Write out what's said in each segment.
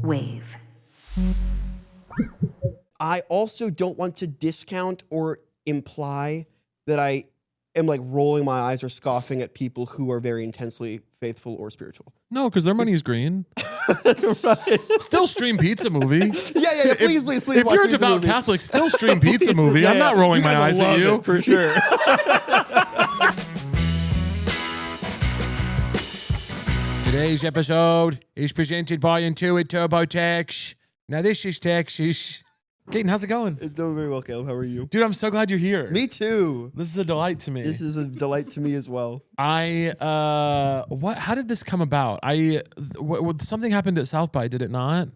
Wave. I also don't want to discount or imply that I am like rolling my eyes or scoffing at people who are very intensely faithful or spiritual. No, because their money's green. Right. Still stream Pizza Movie. Yeah. Please. If you're a devout Catholic, still stream Pizza Movie. I'm not rolling my eyes at you. For sure. Today's episode is presented by Intuit TurboTax. Now this is Texas. Gaten, how's it going? It's doing very well, Caleb. How are you? Dude, I'm so glad you're here. Me too. This is a delight to me. This is a delight to me as well. How did this come about? Something happened at South by, did it not?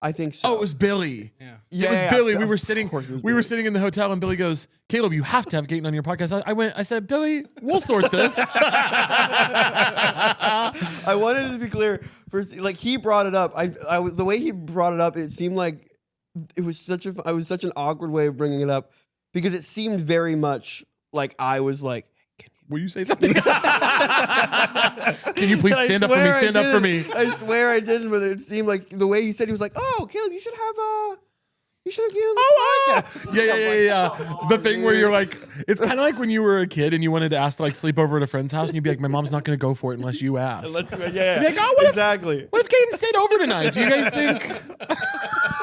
I think so. Oh, it was Billy. Yeah. It was Billy. We were Billy. sitting in the hotel and Billy goes, "Caleb, you have to have Gaten on your podcast." I said, "Billy, we'll sort this." I wanted to be clear. First, like he brought it up. The way he brought it up, it seemed like it was such an awkward way of bringing it up because it seemed very much like I was like, Will you say something? Can you please stand up for me? Stand up for me. I swear I didn't, but it seemed like the way he said, he was like, "Oh, Caleb, you should have give him a podcast." Yeah. The thing where you're like, it's kind of like when you were a kid and you wanted to ask to like sleep over at a friend's house and you'd be like, "My mom's not going to go for it unless you ask." Yeah. You'd be like, "Oh, what if Gaten stayed over tonight? Do you guys think?"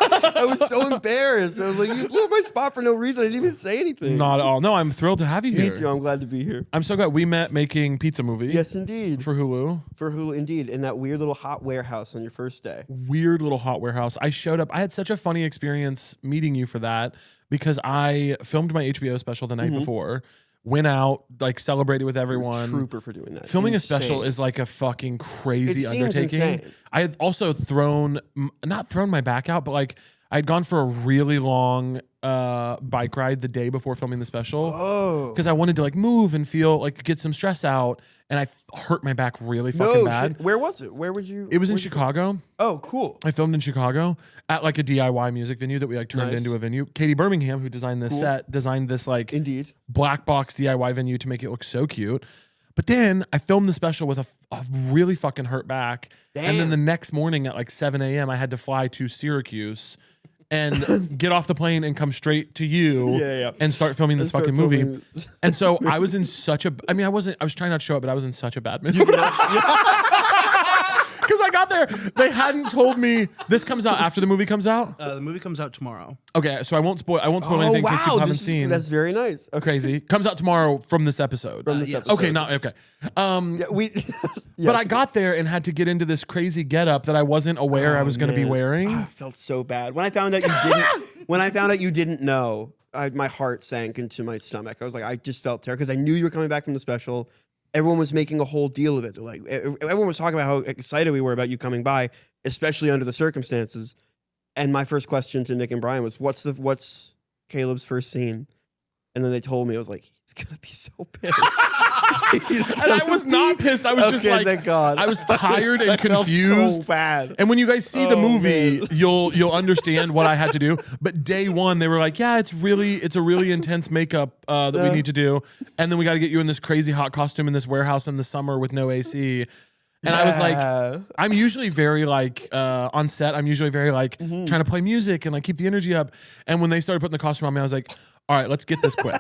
I was so embarrassed. I was like, "You blew up my spot for no reason. I didn't even say anything." Not at all. No, I'm thrilled to have you here. Me too. I'm glad to be here. I'm so glad we met making Pizza Movie. Yes, indeed. For Hulu. For Hulu, indeed. In that weird little hot warehouse on your first day. Weird little hot warehouse. I showed up. I had such a funny experience meeting you for that because I filmed my HBO special the night before, went out, like celebrated with everyone. You're a trooper for doing that. Filming Insane. a special is like a fucking crazy It seems undertaking. insane. I had also not thrown my back out, but like I had gone for a really long bike ride the day before filming the special. Oh. Because I wanted to like move and feel like get some stress out, and I hurt my back really fucking bad. Shit. Where was it? Where would you? It was in Chicago. Oh, cool. I filmed in Chicago at like a DIY music venue that we like turned into a venue. Katie Birmingham, who designed this set, designed this like Indeed black box DIY venue to make it look so cute. But then I filmed the special with a really fucking hurt back. Damn. And then the next morning at like 7 a.m. I had to fly to Syracuse and get off the plane and come straight to you and start filming this fucking movie. And so I was in such a, I was trying not to show up, but I was in such a bad mood. Because I got there, they hadn't told me this comes out after the movie comes out. The movie comes out tomorrow. Okay, so I won't spoil anything because people haven't seen. That's very nice. Okay. Crazy. Comes out tomorrow from this episode. Okay, not okay. But I got there and had to get into this crazy getup that I wasn't aware I was going to be wearing. I felt so bad when I found out you didn't. You didn't know, my heart sank into my stomach. I was like, I just felt terrible because I knew you were coming back from the special. Everyone was making a whole deal of it. Like everyone was talking about how excited we were about you coming by, especially under the circumstances. And my first question to Nick and Brian was, "What's Caleb's first scene?" And then they told me, I was like, he's gonna be so pissed. And I was not pissed. I was just like, thank God. I was tired and confused. So bad. And when you guys see the movie, you'll understand what I had to do. But day one, they were like, "Yeah, it's a really intense makeup that we need to do, and then we got to get you in this crazy hot costume in this warehouse in the summer with no AC." And I was like, I'm usually very like on set. I'm usually very like trying to play music and like keep the energy up. And when they started putting the costume on me, I was like, "All right, let's get this quick."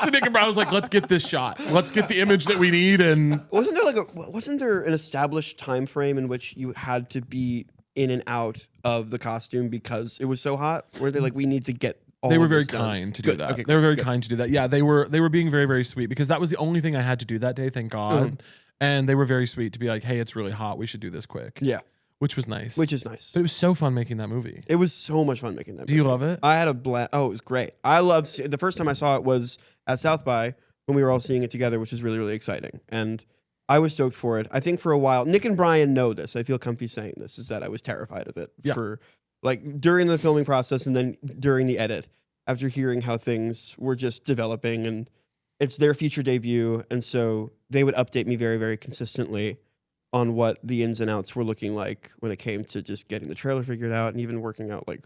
To Nick and Brian, I was like, "Let's get this shot. Let's get the image that we need." And wasn't there an established time frame in which you had to be in and out of the costume because it was so hot? Were they like, we need to get? They were very kind to do that. Okay, they were very kind to do that. Yeah, they were being very, very sweet because that was the only thing I had to do that day. Thank God. And they were very sweet to be like, "Hey, it's really hot. We should do this quick." Yeah. Which was nice. Which is nice. But it was so fun making that movie. It was so much fun making that movie. Do you love it? I had a blast. Oh, it was great. I loved the first time I saw it was at South by when we were all seeing it together, which was really, really exciting. And I was stoked for it. I think for a while, Nick and Brian know this. I feel comfy saying this, is that I was terrified of it for like during the filming process and then during the edit after hearing how things were just developing, and it's their feature debut. And so they would update me very, very consistently on what the ins and outs were looking like when it came to just getting the trailer figured out and even working out like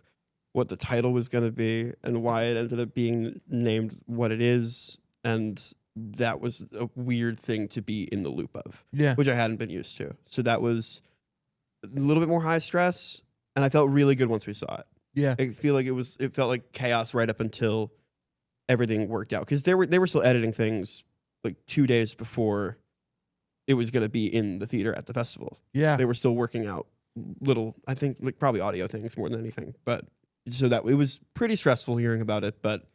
what the title was going to be and why it ended up being named what it is. And that was a weird thing to be in the loop of, which I hadn't been used to. So that was a little bit more high stress, and I felt really good once we saw it. Yeah. I feel like it felt like chaos right up until everything worked out, because they were still editing things like 2 days before it was going to be in the theater at the festival. Yeah. They were still working out little, I think, like probably audio things more than anything. But so that it was pretty stressful hearing about it, but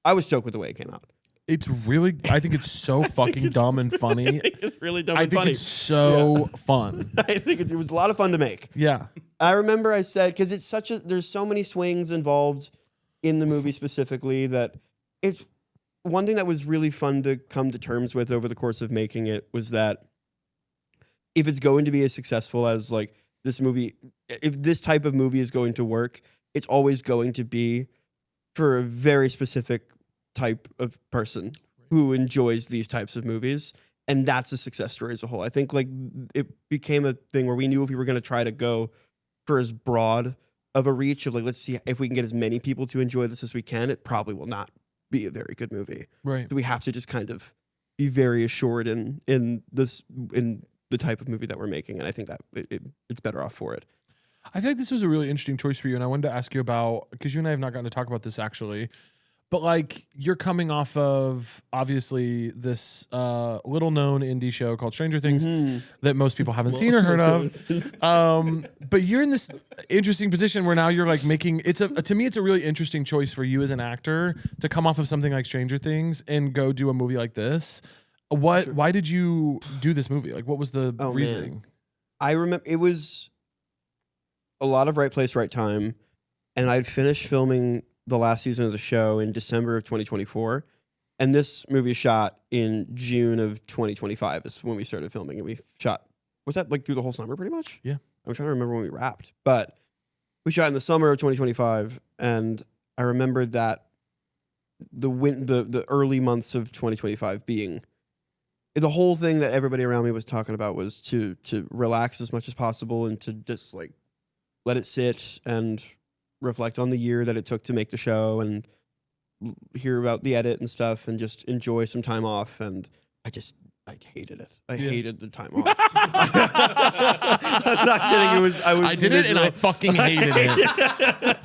I was stoked with the way it came out. It's really, I think it's so fucking dumb and funny. I think it's really dumb I and think funny. it's so fun. I think it was a lot of fun to make. Yeah. I remember I said, because it's there's so many swings involved in the movie specifically, that it's one thing that was really fun to come to terms with over the course of making it was that if it's going to be as successful as like this movie, if this type of movie is going to work, it's always going to be for a very specific type of person who enjoys these types of movies. And that's a success story as a whole. I think like it became a thing where we knew if we were going to try to go for as broad of a reach of like, let's see if we can get as many people to enjoy this as we can, it probably will not be a very good movie. Right. So we have to just kind of be very assured in the type of movie that we're making. And I think that it's better off for it. I think this was a really interesting choice for you. And I wanted to ask you about, because you and I have not gotten to talk about this actually, but like you're coming off of obviously this little known indie show called Stranger Things that most people haven't seen or heard of. But you're in this interesting position where now you're like making, to me, it's a really interesting choice for you as an actor to come off of something like Stranger Things and go do a movie like this. Why did you do this movie? Like what was the reasoning? Man. I remember it was a lot of right place, right time. And I'd finished filming the last season of the show in December of 2024. And this movie shot in June of 2025 is when we started filming. And we shot, was that like through the whole summer pretty much? Yeah. I'm trying to remember when we wrapped. But we shot in the summer of 2025. And I remember that the early months of 2025 being, the whole thing that everybody around me was talking about was to relax as much as possible and to just like let it sit and reflect on the year that it took to make the show and hear about the edit and stuff and just enjoy some time off. And I hated it. I hated the time off. I'm not kidding. I did it and I fucking hated it.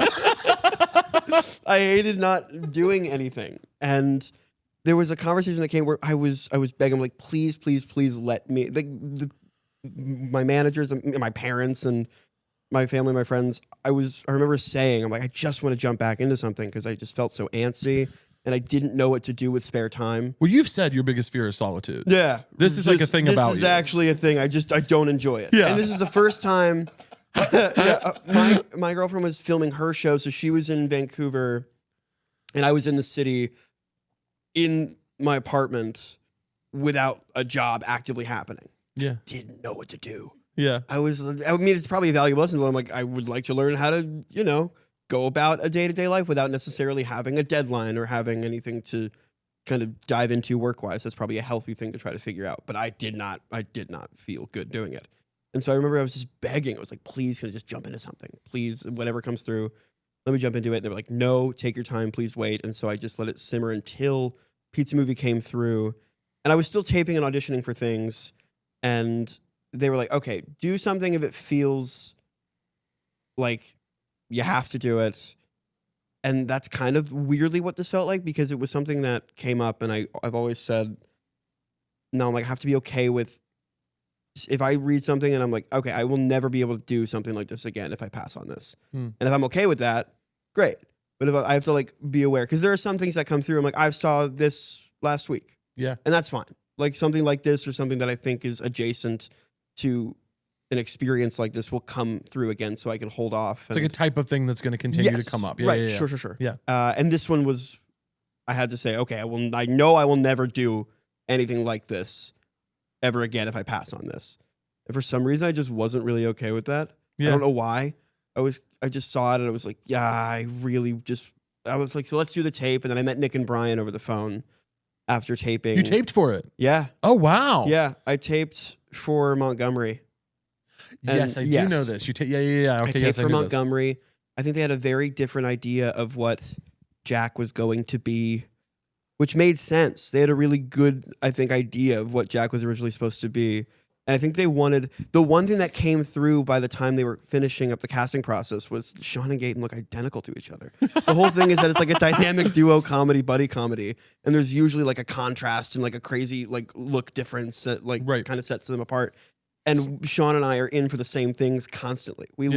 I hated not doing anything. And there was a conversation that came where I was begging, like, please, please, please let me, like my managers and my parents and my family, my friends, I remember saying, I'm like, I just want to jump back into something because I just felt so antsy and I didn't know what to do with spare time. Well, you've said your biggest fear is solitude. Yeah. This is like a thing about you. This is actually a thing. I don't enjoy it. Yeah. And this is the first time my girlfriend was filming her show. So she was in Vancouver and I was in the city in my apartment without a job actively happening. Yeah. Didn't know what to do. Yeah. I mean, it's probably a valuable lesson, but I'm like, I would like to learn how to, go about a day-to-day life without necessarily having a deadline or having anything to kind of dive into work-wise. That's probably a healthy thing to try to figure out. But I did not feel good doing it. And so I remember I was just begging. I was like, please, can I just jump into something? Please, whatever comes through, let me jump into it. And they were like, no, take your time, please wait. And so I just let it simmer until Pizza Movie came through. And I was still taping and auditioning for things. And they were like, okay, do something if it feels like you have to do it. And that's kind of weirdly what this felt like because it was something that came up and I've always said, no, I'm like, I have to be okay with if I read something and I'm like, okay, I will never be able to do something like this again if I pass on this. And if I'm okay with that, great. But if I have to like be aware, because there are some things that come through. I'm like, I saw this last week. Yeah. And that's fine. Like something like this or something that I think is adjacent to an experience like this will come through again so I can hold off. It's like a type of thing that's going to continue to come up. Yeah, right. Yeah, yeah. Sure. Yeah. And this one was, I had to say, okay, I know I will never do anything like this ever again if I pass on this. And for some reason, I just wasn't really okay with that. Yeah. I don't know why. I just saw it and I was like, yeah, I was like, so let's do the tape. And then I met Nick and Brian over the phone after taping. You taped for it? Yeah. Oh, wow. Yeah. I taped for Montgomery. Yes, I do know this. You yeah. Okay, I taped for Montgomery. I think they had a very different idea of what Jack was going to be, which made sense. They had a really good, I think, idea of what Jack was originally supposed to be. And I think they wanted, the one thing that came through by the time they were finishing up the casting process was Sean and Gaten look identical to each other. The whole thing is that it's like a dynamic duo comedy, buddy comedy. And there's usually like a contrast and like a crazy like look difference that like kind of sets them apart. And Sean and I are in for the same things constantly. We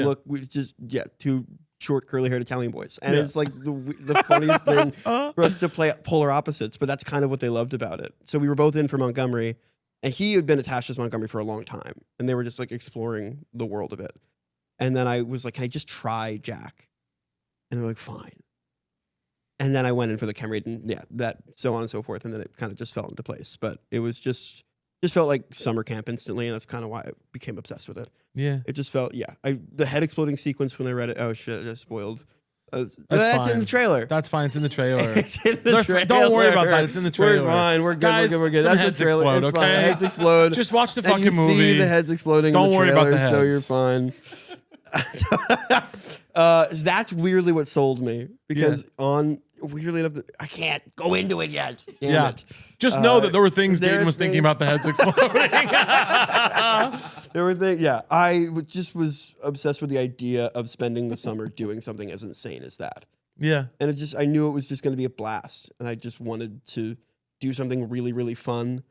just two short curly haired Italian boys. And it's like the funniest thing for us to play polar opposites, but that's kind of what they loved about it. So we were both in for Montgomery. And he had been attached to Montgomery for a long time. And they were just like exploring the world of it. And then I was like, can I just try Jack? And they're like, fine. And then I went in for the chem read and that so on and so forth. And then it kind of just fell into place. But it was just felt like summer camp instantly. And that's kind of why I became obsessed with it. Yeah. It just felt, the head exploding sequence when I read it. Oh shit, I just spoiled. That's in the trailer. That's fine. It's in the trailer. It's in the trailer. Don't worry about that. It's in the trailer. We're fine. We're good. Guys, we're good. Some That's heads the trailer. explode, it's okay? Fine. Heads explode. Just watch the and fucking you movie. See the heads exploding. Don't in the worry trailer, about the heads. So you're fine. That's weirdly what sold me because weirdly enough, I can't go into it yet. Damn it. Just know that there were things Gaten was thinking about the heads exploding. There were things, I just was obsessed with the idea of spending the summer doing something as insane as that. Yeah. And I knew it was just going to be a blast. And I just wanted to do something really, really fun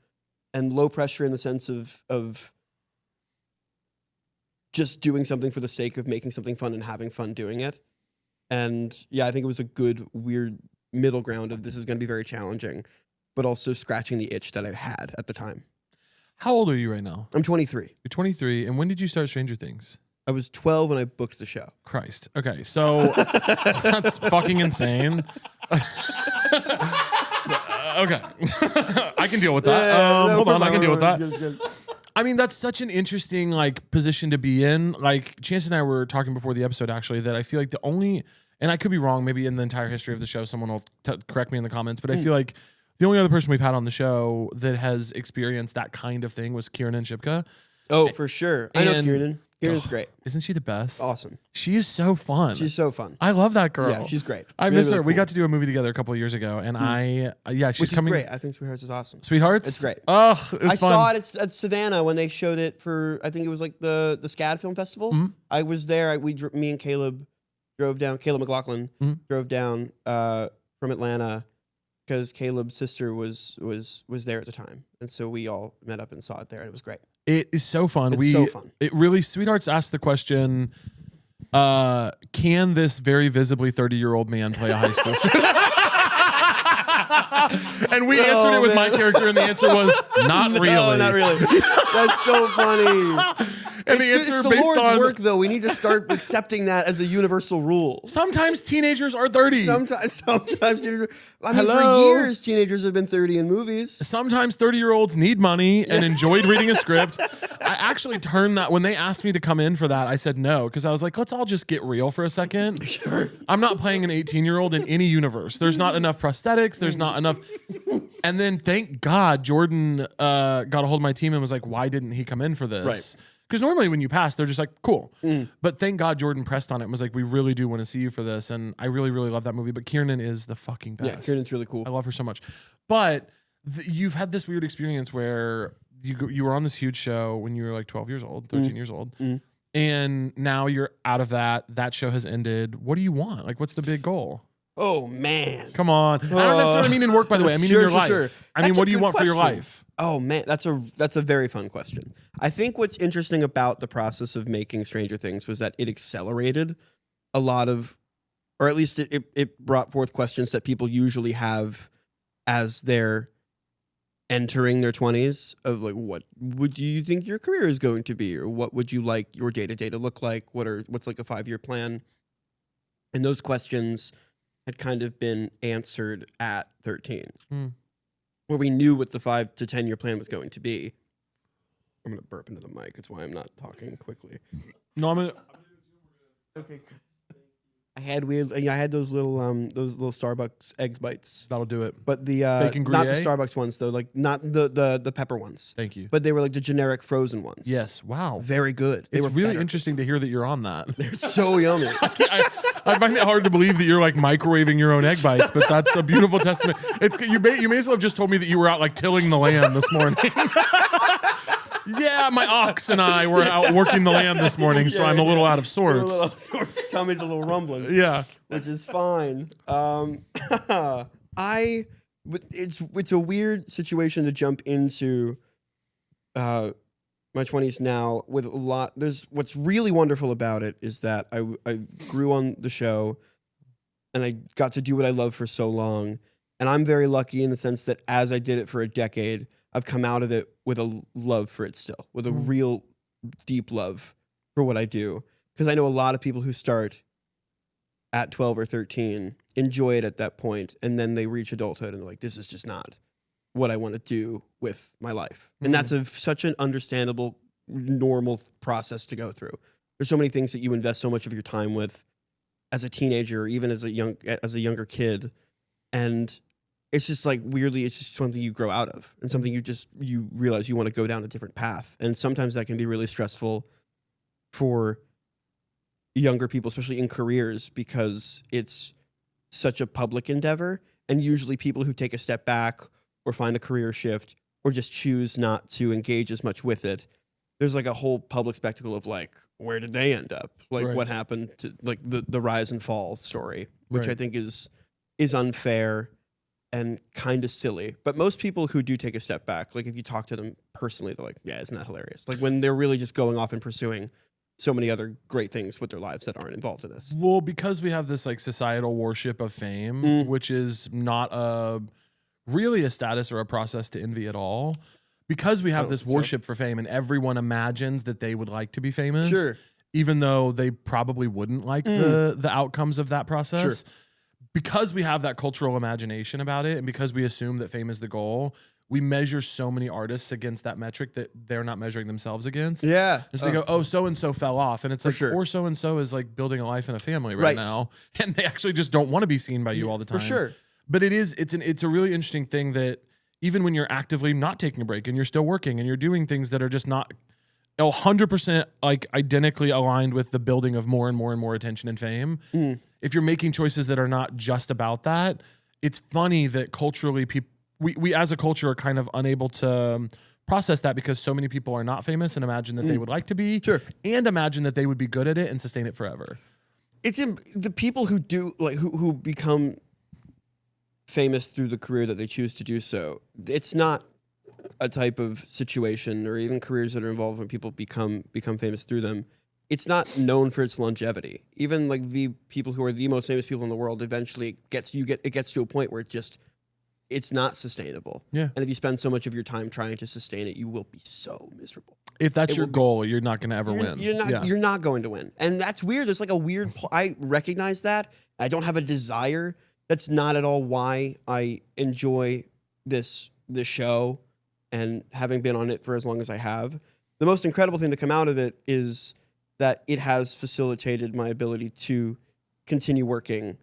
and low pressure in the sense of just doing something for the sake of making something fun and having fun doing it. And I think it was a good, weird middle ground of this is going to be very challenging, but also scratching the itch that I had at the time. How old are you right now? I'm 23. You're 23. And when did you start Stranger Things? I was 12 when I booked the show. Christ. Okay, so that's fucking insane. Okay. I can deal with that. Hold on, I can deal with that. I mean, that's such an interesting position to be in. Like Chance and I were talking before the episode actually that I feel like the only, and I could be wrong, maybe in the entire history of the show, someone will correct me in the comments, but I feel like the only other person we've had on the show that has experienced that kind of thing was Kieran and Shipka. Oh, for sure. I know Kieran. Kieran's great. Isn't she the best? Awesome. She is so fun. She's so fun. I love that girl. Yeah, she's great. I miss her. Really cool. We got to do a movie together a couple of years ago, and she's coming. Great. I think Sweethearts is awesome. Sweethearts? It's great. Oh, it was I fun. saw it at Savannah when they showed it for, I think it was like the SCAD Film Festival. Mm-hmm. I was there. Me and Caleb drove down. Caleb McLaughlin drove down from Atlanta because Caleb's sister was there at the time, and so we all met up and saw it there, and it was great. It is so fun. It's so fun. It really, Sweethearts asked the question, can this very visibly 30-year-old man play a high school student? And we answered it with my character, and the answer was not really. No, not really. That's so funny. And the answer it's the based Lord's on work, though. We need to start accepting that as a universal rule. Sometimes teenagers are 30. Sometimes teenagers. For years, teenagers have been 30 in movies. Sometimes 30-year-olds need money and enjoyed reading a script. I actually turned that when they asked me to come in for that. I said no because I was like, let's all just get real for a second. Sure. I'm not playing an 18-year-old in any universe. There's not enough prosthetics. There's not enough. And then thank God Jordan got a hold of my team and was like, why didn't he come in for this? Right. Because normally when you pass, they're just like, cool. But thank God Jordan pressed on it and was like, we really do want to see you for this. And I really, really love that movie. But Kieran is the fucking best. Yeah, Kieran's really cool. I love her so much. But you've had this weird experience where you were on this huge show when you were like 12 years old, 13 years old. And now you're out of that. That show has ended. What do you want? Like, what's the big goal? Oh, man. Come on. I don't necessarily mean in work, by the way. I mean in your life. Sure. I mean, what do you want for your life? Oh, man. That's a very fun question. I think what's interesting about the process of making Stranger Things was that it accelerated a lot of, or at least it brought forth questions that people usually have as they're entering their 20s of like, what would you think your career is going to be? Or what would you like your day-to-day to look like? What's like a 5-year plan? And those questions had kind of been answered at 13, where we knew what the 5 to 10 year plan was going to be. I'm going to burp into the mic. That's why I'm not talking quickly. No, I'm going to. Okay. I had those little Starbucks eggs bites. That'll do it. But the Bacon not the Gruyere? Starbucks ones though, like not the pepper ones. Thank you. But they were like the generic frozen ones. Yes. Wow. Very good. It's really interesting to hear that you're on that. They're so yummy. I find it hard to believe that you're like microwaving your own egg bites, but that's a beautiful testament. You may as well have just told me that you were out like tilling the land this morning. Yeah, my ox and I were out working the land this morning, so I'm a little out of sorts. Tummy's a little rumbling. Yeah. Which is fine. But it's a weird situation to jump into my 20s now with a lot. What's really wonderful about it is that I grew on the show and I got to do what I love for so long. And I'm very lucky in the sense that as I did it for a decade, I've come out of it with a love for it still, with a real deep love for what I do. Because I know a lot of people who start at 12 or 13 enjoy it at that point, and then they reach adulthood and they're like, this is just not what I want to do with my life. And that's such an understandable, normal process to go through. There's so many things that you invest so much of your time with as a teenager, or even as a younger kid. And it's just like weirdly, it's just something you grow out of and something you realize you want to go down a different path. And sometimes that can be really stressful for younger people, especially in careers, because it's such a public endeavor. And usually people who take a step back or find a career shift or just choose not to engage as much with it, there's like a whole public spectacle of like, where did they end up? Like what happened to like the rise and fall story, which I think is unfair and kind of silly. But most people who do take a step back, like if you talk to them personally, they're like, yeah, isn't that hilarious? Like when they're really just going off and pursuing so many other great things with their lives that aren't involved in this. Well, because we have this like societal worship of fame, which is not really a status or a process to envy at all. Because we have this worship for fame and everyone imagines that they would like to be famous, even though they probably wouldn't like the outcomes of that process. Because we have that cultural imagination about it, and because we assume that fame is the goal, we measure so many artists against that metric that they're not measuring themselves against. Yeah. And so they go, oh, so-and-so fell off. And it's like, or so-and-so is like building a life and a family right now. And they actually just don't want to be seen by you all the time. For sure. But it's a really interesting thing that even when you're actively not taking a break and you're still working and you're doing things that are just not 100% like identically aligned with the building of more and more and more attention and fame, if you're making choices that are not just about that, it's funny that culturally we as a culture are kind of unable to process that because so many people are not famous and imagine that they would like to be and imagine that they would be good at it and sustain it forever. It's the people who do like who become famous through the career that they choose to do so. It's not a type of situation or even careers that are involved when people become famous through them. It's not known for its longevity. Even like the people who are the most famous people in the world, eventually it gets to a point where it's not sustainable. Yeah. And if you spend so much of your time trying to sustain it, you will be so miserable. If that's your goal, you're not going to ever win. You're not going to win. And that's weird. There's like a weird, I recognize that. I don't have a desire. That's not at all why I enjoy this show and having been on it for as long as I have. The most incredible thing to come out of it is that it has facilitated my ability to continue working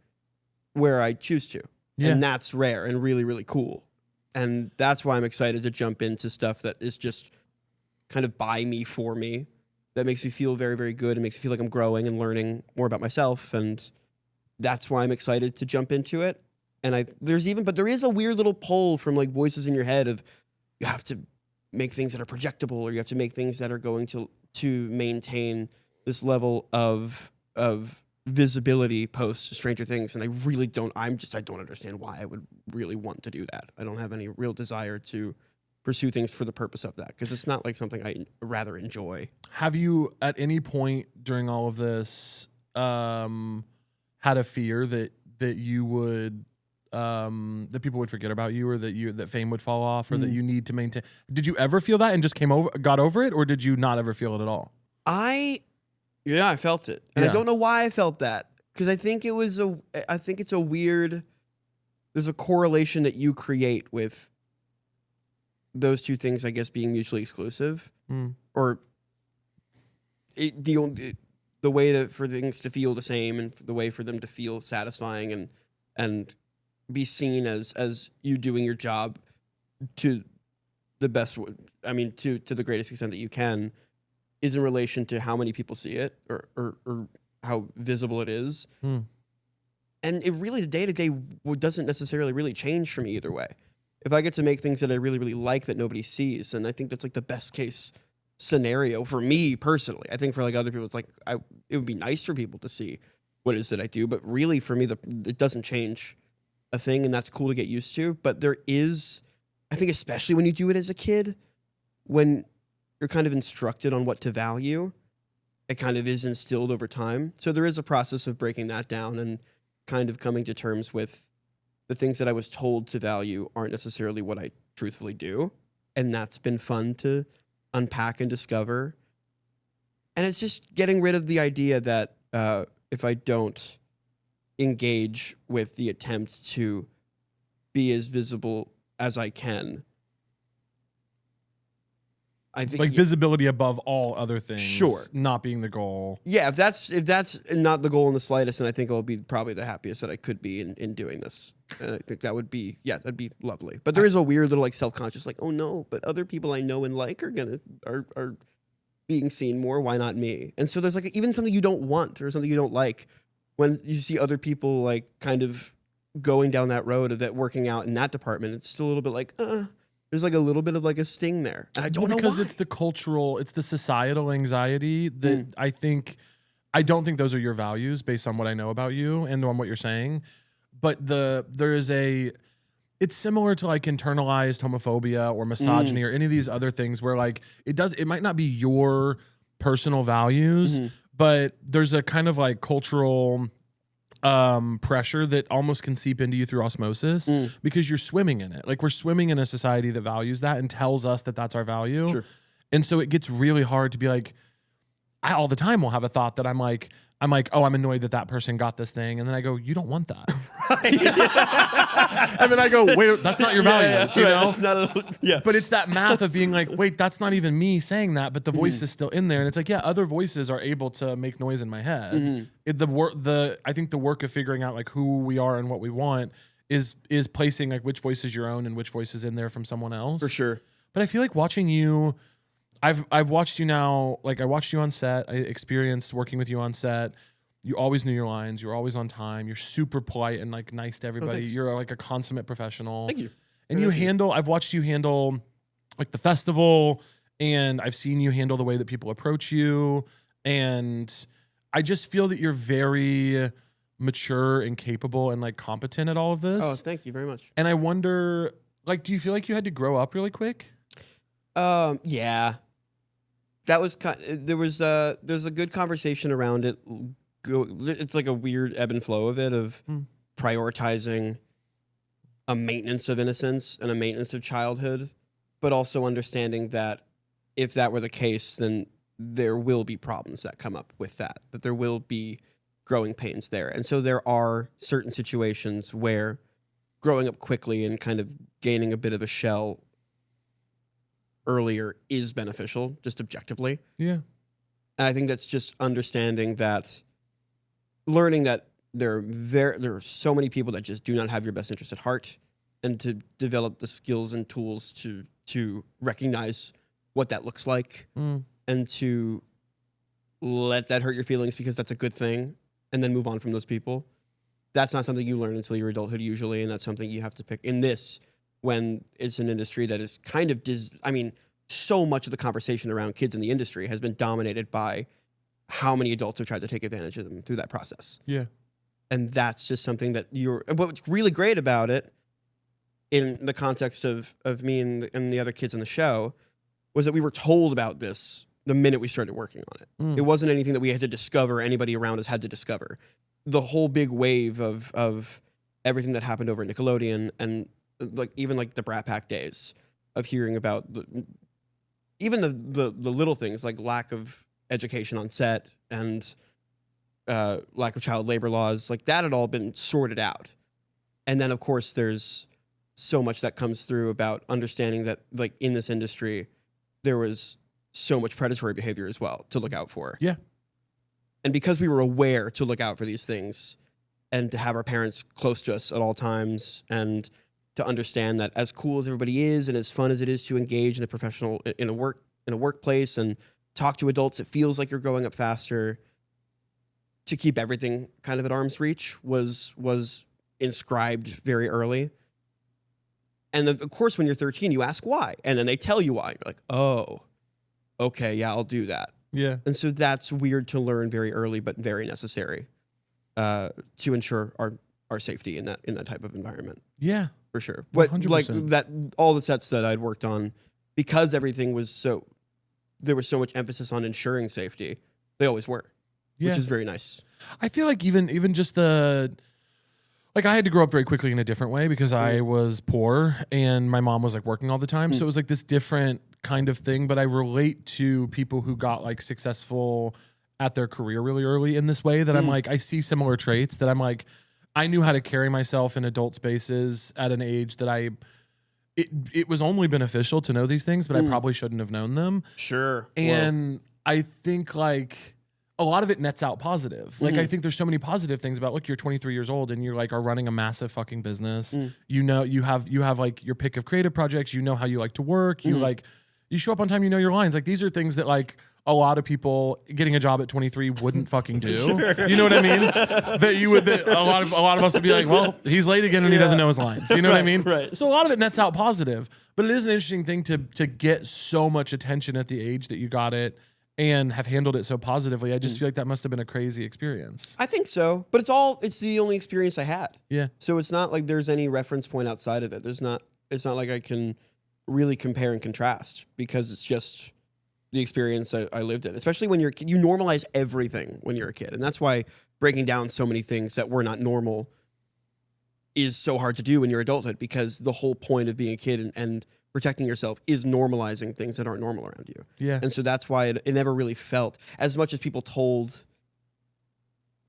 where I choose to. Yeah. And that's rare and really, really cool. And that's why I'm excited to jump into stuff that is just kind of by me, for me, that makes me feel very, very good and makes me feel like I'm growing and learning more about myself. And that's why I'm excited to jump into it. And there is a weird little pull from like voices in your head of you have to make things that are projectable, or you have to make things that are going to maintain this level of visibility post Stranger Things. And I really don't, I don't understand why I would really want to do that. I don't have any real desire to pursue things for the purpose of that, because it's not like something I rather enjoy. Have you at any point during all of this had a fear that you would that people would forget about you, or that fame would fall off, or that you need to maintain? Did you ever feel that and just got over it, or did you not ever feel it at all? I felt it. And I don't know why I felt that, because I think it's a weird, there's a correlation that you create with those two things, I guess, being mutually exclusive, or the way for things to feel the same, and the way for them to feel satisfying and be seen as you doing your job to the best, I mean, to the greatest extent that you can, is in relation to how many people see it, or how visible it is. And it really, the day-to-day doesn't necessarily really change for me either way. If I get to make things that I really, really like that nobody sees, and I think that's like the best case scenario for me personally. I think for like other people, it's like it would be nice for people to see what it is that I do, but really for me, it doesn't change a thing, and that's cool to get used to. But there is, I think, especially when you do it as a kid, when you're kind of instructed on what to value, it kind of is instilled over time. So there is a process of breaking that down and kind of coming to terms with the things that I was told to value aren't necessarily what I truthfully do. And that's been fun to unpack and discover. And it's just getting rid of the idea that if I don't engage with the attempt to be as visible as I can, I think like visibility above all other things, sure, not being the goal. Yeah, if that's not the goal in the slightest, then I think I'll be probably the happiest that I could be in doing this. And I think that would be, that'd be lovely. But there is a weird little like self-conscious, like, oh no, but other people I know and like are being seen more. Why not me? And so there's like even something you don't want or something you don't like when you see other people like kind of going down that road of that working out in that department. It's still a little bit like, there's like a little bit of like a sting there. And I don't know because why. it's the cultural, it's the societal anxiety that I don't think those are your values based on what I know about you and on what you're saying. But it's similar to like internalized homophobia or misogyny or any of these other things where like it might not be your personal values, but there's a kind of like cultural pressure that almost can seep into you through osmosis because you're swimming in it. Like we're swimming in a society that values that and tells us that that's our value. Sure. And so it gets really hard to be like, I all the time will have a thought that I'm like, oh, I'm annoyed that person got this thing. And then I go, you don't want that. And then I go, wait, that's not your values, you know? That's not But it's that math of being like, wait, that's not even me saying that, but the voice is still in there. And it's like, yeah, other voices are able to make noise in my head. I think the work of figuring out like who we are and what we want is placing like which voice is your own and which voice is in there from someone else. For sure. But I feel like watching you, I've watched you now, like I watched you on set, I experienced working with you on set. You always knew your lines. You're always on time. You're super polite and like nice to everybody. You're like a consummate professional. Thank you. And I've watched you handle like the festival, and I've seen you handle the way that people approach you. And I just feel that you're very mature and capable and like competent at all of this. Oh, thank you very much. And I wonder, like, do you feel like you had to grow up really quick? Yeah. That was there's a good conversation around it. It's like a weird ebb and flow of it, of prioritizing a maintenance of innocence and a maintenance of childhood, but also understanding that if that were the case, then there will be problems that come up with that there will be growing pains there. And so there are certain situations where growing up quickly and kind of gaining a bit of a shell earlier is beneficial, just objectively. Yeah. And I think that's just understanding that, learning that there are so many people that just do not have your best interest at heart, and to develop the skills and tools to recognize what that looks like and to let that hurt your feelings because that's a good thing, and then move on from those people. That's not something you learn until your adulthood usually, and that's something you have to pick in this, when it's an industry that is kind of so much of the conversation around kids in the industry has been dominated by how many adults have tried to take advantage of them through that process. Yeah. And that's just something that what's really great about it in the context of me and the other kids in the show was that we were told about this the minute we started working on it. It wasn't anything that we had to discover, anybody around us had to discover. The whole big wave of everything that happened over at Nickelodeon, and like even like the Brat Pack days, of hearing about even the little things like lack of education on set and lack of child labor laws, like that had all been sorted out. And then of course there's so much that comes through about understanding that like in this industry there was so much predatory behavior as well to look out for. Yeah. And because we were aware to look out for these things and to have our parents close to us at all times, and to understand that as cool as everybody is and as fun as it is to engage in a workplace and talk to adults, it feels like you're growing up faster. To keep everything kind of at arm's reach was inscribed very early. And of course, when you're 13, you ask why, and then they tell you why. You're like, oh, okay, yeah, I'll do that. Yeah. And so that's weird to learn very early, but very necessary to ensure our safety in that type of environment. Yeah. For sure. But 100%. like that, all the sets that I'd worked on, because everything was there was so much emphasis on ensuring safety, they always were, which is very nice. I feel like even just I had to grow up very quickly in a different way because I was poor and my mom was like working all the time. So it was like this different kind of thing. But I relate to people who got like successful at their career really early in this way that I'm like, I see similar traits that I'm like, I knew how to carry myself in adult spaces at an age that it was only beneficial to know these things, but I probably shouldn't have known them. Sure. And I think like a lot of it nets out positive. Like I think there's so many positive things about, look, you're 23 years old and you're like are running a massive fucking business. You know, you have like your pick of creative projects. You know how you like to work. You like, you show up on time, you know your lines. Like these are things that like a lot of people getting a job at 23 wouldn't fucking do. Sure. You know what I mean? That a lot of us would be like, well, he's late again and he doesn't know his lines. You know what I mean? Right. So a lot of it nets out positive, but it is an interesting thing to get so much attention at the age that you got it and have handled it so positively. I just feel like that must have been a crazy experience. I think so, but it's the only experience I had. Yeah. So it's not like there's any reference point outside of it. It's not like I can really compare and contrast because it's just the experience I lived in, especially when you normalize everything when you're a kid. And that's why breaking down so many things that were not normal is so hard to do in your adulthood, because the whole point of being a kid and protecting yourself is normalizing things that aren't normal around you. Yeah. And so that's why it never really felt, as much as people told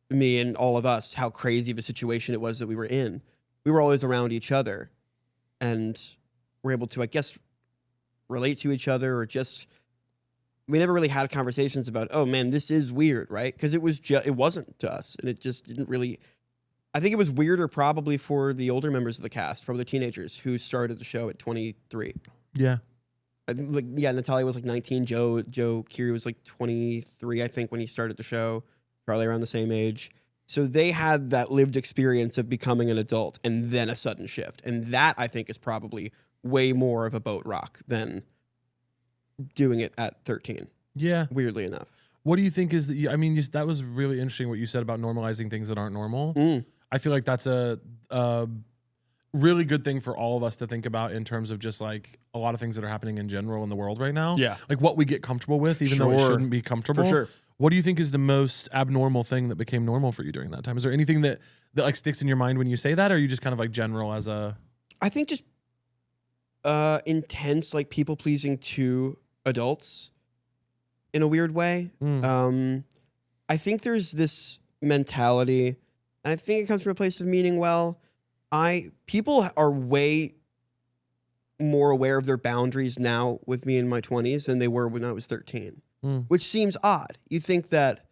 me and all of us how crazy of a situation it was that we were in, we were always around each other and were able to, I guess, relate to each other, or just, we never really had conversations about, oh man, this is weird, right? Because it wasn't to us, and it just didn't really. I think it was weirder probably for the older members of the cast, probably the teenagers who started the show at 23. Yeah. I think Natalia was like 19. Joe Keery was like 23, I think, when he started the show. Probably around the same age. So they had that lived experience of becoming an adult and then a sudden shift, and that I think is probably way more of a boat rock than doing it at 13. Yeah. Weirdly enough. What do you think is that was really interesting what you said about normalizing things that aren't normal. I feel like that's a really good thing for all of us to think about in terms of just like a lot of things that are happening in general in the world right now. Yeah. Like what we get comfortable with, even though it shouldn't be comfortable. For sure. What do you think is the most abnormal thing that became normal for you during that time? Is there anything that like sticks in your mind when you say that, or are you just kind of like general as a... I think just intense, like people pleasing to adults in a weird way. I think there's this mentality, and I think it comes from a place of meaning well. People are way more aware of their boundaries now with me in my 20s than they were when I was 13, which seems odd. You think that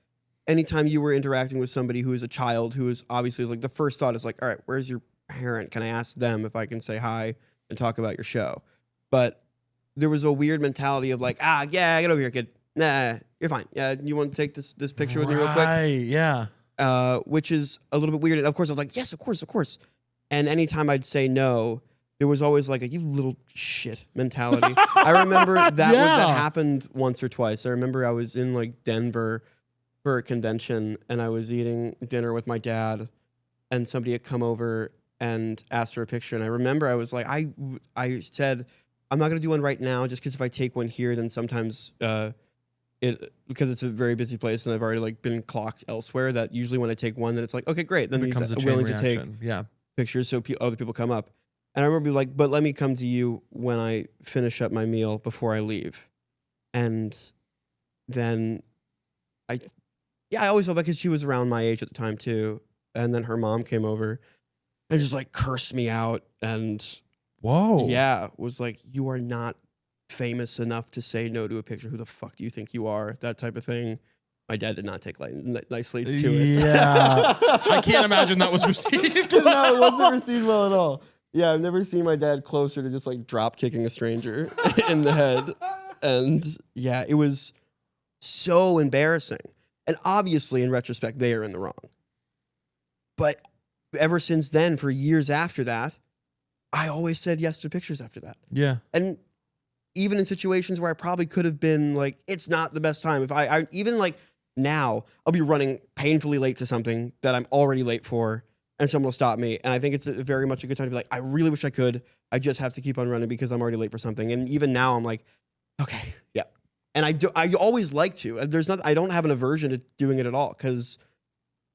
anytime you were interacting with somebody who is a child, who is obviously like, the first thought is like, all right, where's your parent? Can I ask them if I can say hi and talk about your show? But there was a weird mentality of like, yeah, get over here, kid. Nah, you're fine. Yeah, you want to take this picture with me real quick? Right, yeah. Which is a little bit weird. And of course, I was like, yes, of course. And anytime I'd say no, there was always like a you little shit mentality. I remember that happened once or twice. I remember I was in like Denver for a convention, and I was eating dinner with my dad, and somebody had come over and asked for a picture. And I remember I was like, I said, I'm not going to do one right now, just because if I take one here, then sometimes because it's a very busy place and I've already like been clocked elsewhere, that usually when I take one, then it's like, okay, great. Then becomes he's a chain willing reaction. to take pictures so other people come up. And I remember being like, but let me come to you when I finish up my meal before I leave. And then I always felt bad because she was around my age at the time too. And then her mom came over and just like cursed me out. And was like, you are not famous enough to say no to a picture. Who the fuck do you think you are? That type of thing. My dad did not take nicely to it. Yeah. I can't imagine that was received well. No, it wasn't received well at all. Yeah, I've never seen my dad closer to just like drop kicking a stranger in the head. And yeah, it was so embarrassing. And obviously, in retrospect, they are in the wrong. But ever since then, for years after that, I always said yes to pictures after that. Yeah. And even in situations where I probably could have been like, it's not the best time. If I even like now, I'll be running painfully late to something that I'm already late for, and someone will stop me. And I think it's very much a good time to be like, I really wish I could. I just have to keep on running because I'm already late for something. And even now I'm like, okay, yeah. And I always like to. I don't have an aversion to doing it at all, because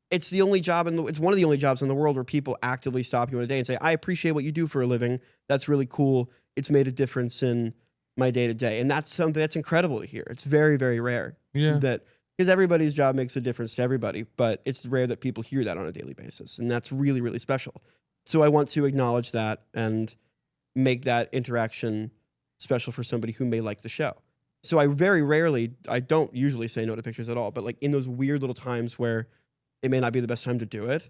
it's the only job it's one of the only jobs in the world where people actively stop you in a day and say, I appreciate what you do for a living. That's really cool. It's made a difference in my day to day. And that's something that's incredible to hear. It's very, very rare. Yeah. Because everybody's job makes a difference to everybody, but it's rare that people hear that on a daily basis. And that's really, really special. So I want to acknowledge that and make that interaction special for somebody who may like the show. So I don't usually say no to pictures at all, but like in those weird little times where it may not be the best time to do it,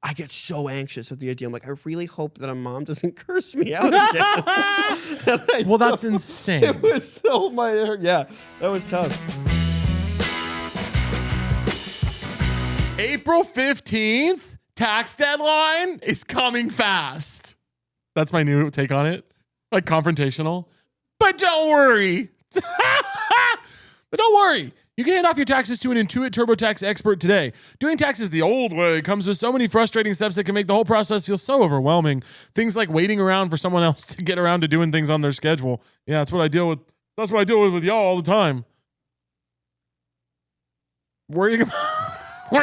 I get so anxious at the idea. I'm like, I really hope that a mom doesn't curse me out again. Well, that's insane. It was so yeah, that was tough. April 15th, tax deadline is coming fast. That's my new take on it. Like confrontational. But don't worry. You can hand off your taxes to an Intuit TurboTax expert today. Doing taxes the old way comes with so many frustrating steps that can make the whole process feel so overwhelming. Things like waiting around for someone else to get around to doing things on their schedule. Yeah, that's what I deal with. That's what I deal with y'all all the time. Worrying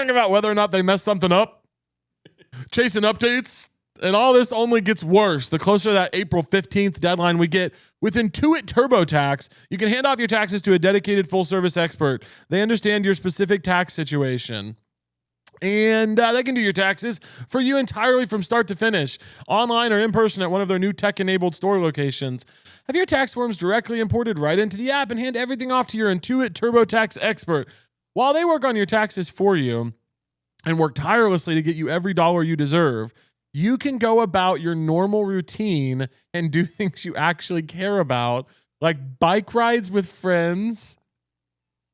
about whether or not they mess something up. Chasing updates. And all this only gets worse the closer to that April 15th deadline we get. With Intuit TurboTax, you can hand off your taxes to a dedicated full-service expert. They understand your specific tax situation. And they can do your taxes for you entirely from start to finish, online or in person at one of their new tech-enabled store locations. Have your tax forms directly imported right into the app and hand everything off to your Intuit TurboTax expert. While they work on your taxes for you and work tirelessly to get you every dollar you deserve, you can go about your normal routine and do things you actually care about, like bike rides with friends,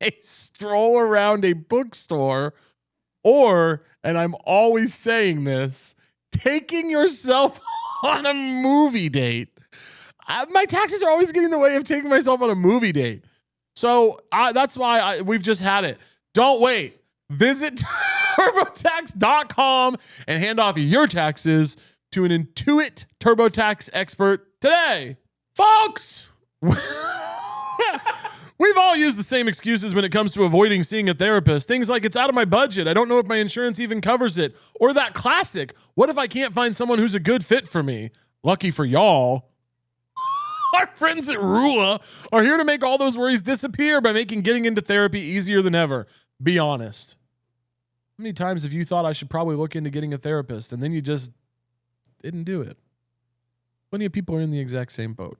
a stroll around a bookstore, or, and I'm always saying this, taking yourself on a movie date. My taxes are always getting in the way of taking myself on a movie date. So that's why we've just had it. Don't wait. Visit TurboTax.com and hand off your taxes to an Intuit TurboTax expert today. Folks, we've all used the same excuses when it comes to avoiding seeing a therapist. Things like, it's out of my budget. I don't know if my insurance even covers it. Or that classic, what if I can't find someone who's a good fit for me? Lucky for y'all, our friends at Rula are here to make all those worries disappear by making getting into therapy easier than ever. Be honest. How many times have you thought I should probably look into getting a therapist and then you just didn't do it? Plenty of people are in the exact same boat.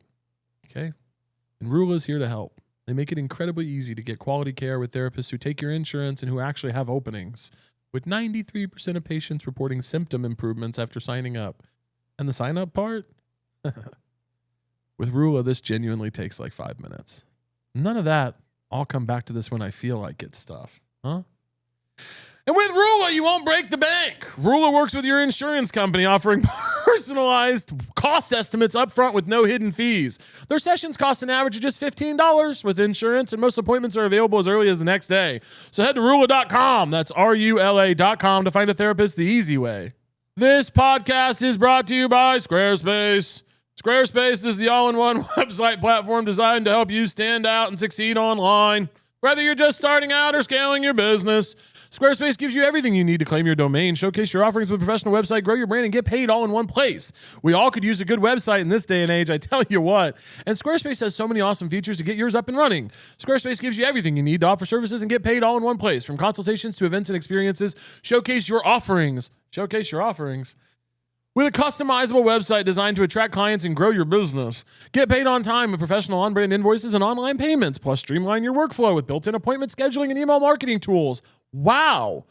Okay? And Rula is here to help. They make it incredibly easy to get quality care with therapists who take your insurance and who actually have openings, with 93% of patients reporting symptom improvements after signing up. And the sign up part? With Rula, this genuinely takes like 5 minutes. None of that. I'll come back to this when I feel like it stuff. Huh? And with Rula, you won't break the bank. Rula works with your insurance company, offering personalized cost estimates up front with no hidden fees. Their sessions cost an average of just $15 with insurance, and most appointments are available as early as the next day. So head to Rula.com, that's RULA.com, to find a therapist the easy way. This podcast is brought to you by Squarespace. Squarespace is the all-in-one website platform designed to help you stand out and succeed online. Whether you're just starting out or scaling your business, Squarespace gives you everything you need to claim your domain, showcase your offerings with a professional website, grow your brand, and get paid all in one place. We all could use a good website in this day and age, I tell you what. And Squarespace has so many awesome features to get yours up and running. Squarespace gives you everything you need to offer services and get paid all in one place. From consultations to events and experiences, showcase your offerings. Showcase your offerings. With a customizable website designed to attract clients and grow your business. Get paid on time with professional on-brand invoices and online payments, plus streamline your workflow with built-in appointment scheduling and email marketing tools. Wow.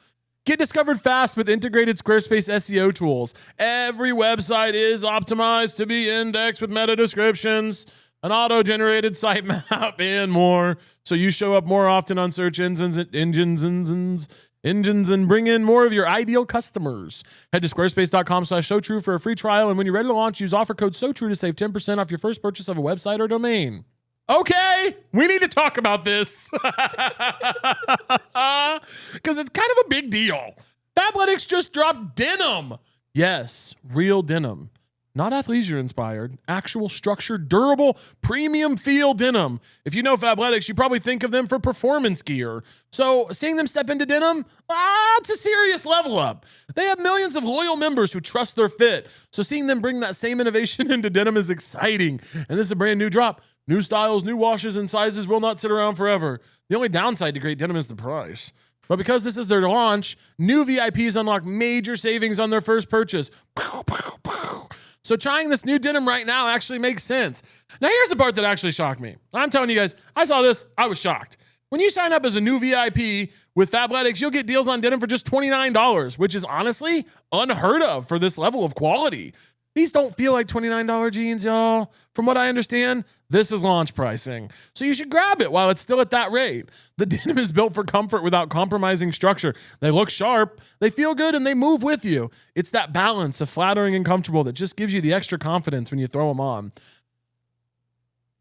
Get discovered fast with integrated Squarespace SEO tools. Every website is optimized to be indexed with meta descriptions, an auto-generated sitemap, and more, so you show up more often on search engines and bring in more of your ideal customers. Head to squarespace.com/SoTrue for a free trial. And when you're ready to launch, use offer code SoTrue to save 10% off your first purchase of a website or domain. Okay, we need to talk about this because it's kind of a big deal. Fabletics just dropped denim. Yes, real denim. Not athleisure inspired, actual structured, durable, premium feel denim. If you know Fabletics, you probably think of them for performance gear. So seeing them step into denim, it's a serious level up. They have millions of loyal members who trust their fit. So seeing them bring that same innovation into denim is exciting. And this is a brand new drop. New styles, new washes, and sizes will not sit around forever. The only downside to great denim is the price. But because this is their launch, new VIPs unlock major savings on their first purchase. So trying this new denim right now actually makes sense. Now here's the part that actually shocked me. I'm telling you guys, I saw this, I was shocked. When you sign up as a new VIP with Fabletics, you'll get deals on denim for just $29, which is honestly unheard of for this level of quality. These don't feel like $29 jeans, y'all. From what I understand, this is launch pricing. So you should grab it while it's still at that rate. The denim is built for comfort without compromising structure. They look sharp, they feel good, and they move with you. It's that balance of flattering and comfortable that just gives you the extra confidence when you throw them on.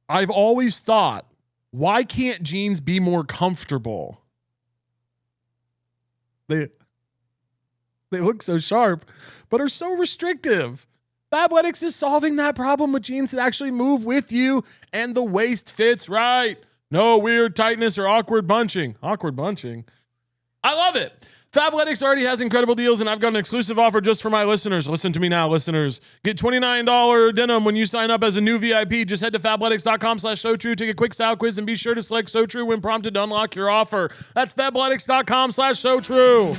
I've always thought, why can't jeans be more comfortable? They look so sharp, but are so restrictive. Fabletics is solving that problem with jeans that actually move with you and the waist fits right. No weird tightness or awkward bunching. Awkward bunching. I love it. Fabletics already has incredible deals, and I've got an exclusive offer just for my listeners. Listen to me now, listeners. Get $29 denim when you sign up as a new VIP. Just head to fabletics.com/SoTrue, take a quick style quiz, and be sure to select SoTrue when prompted to unlock your offer. That's fabletics.com/SoTrue.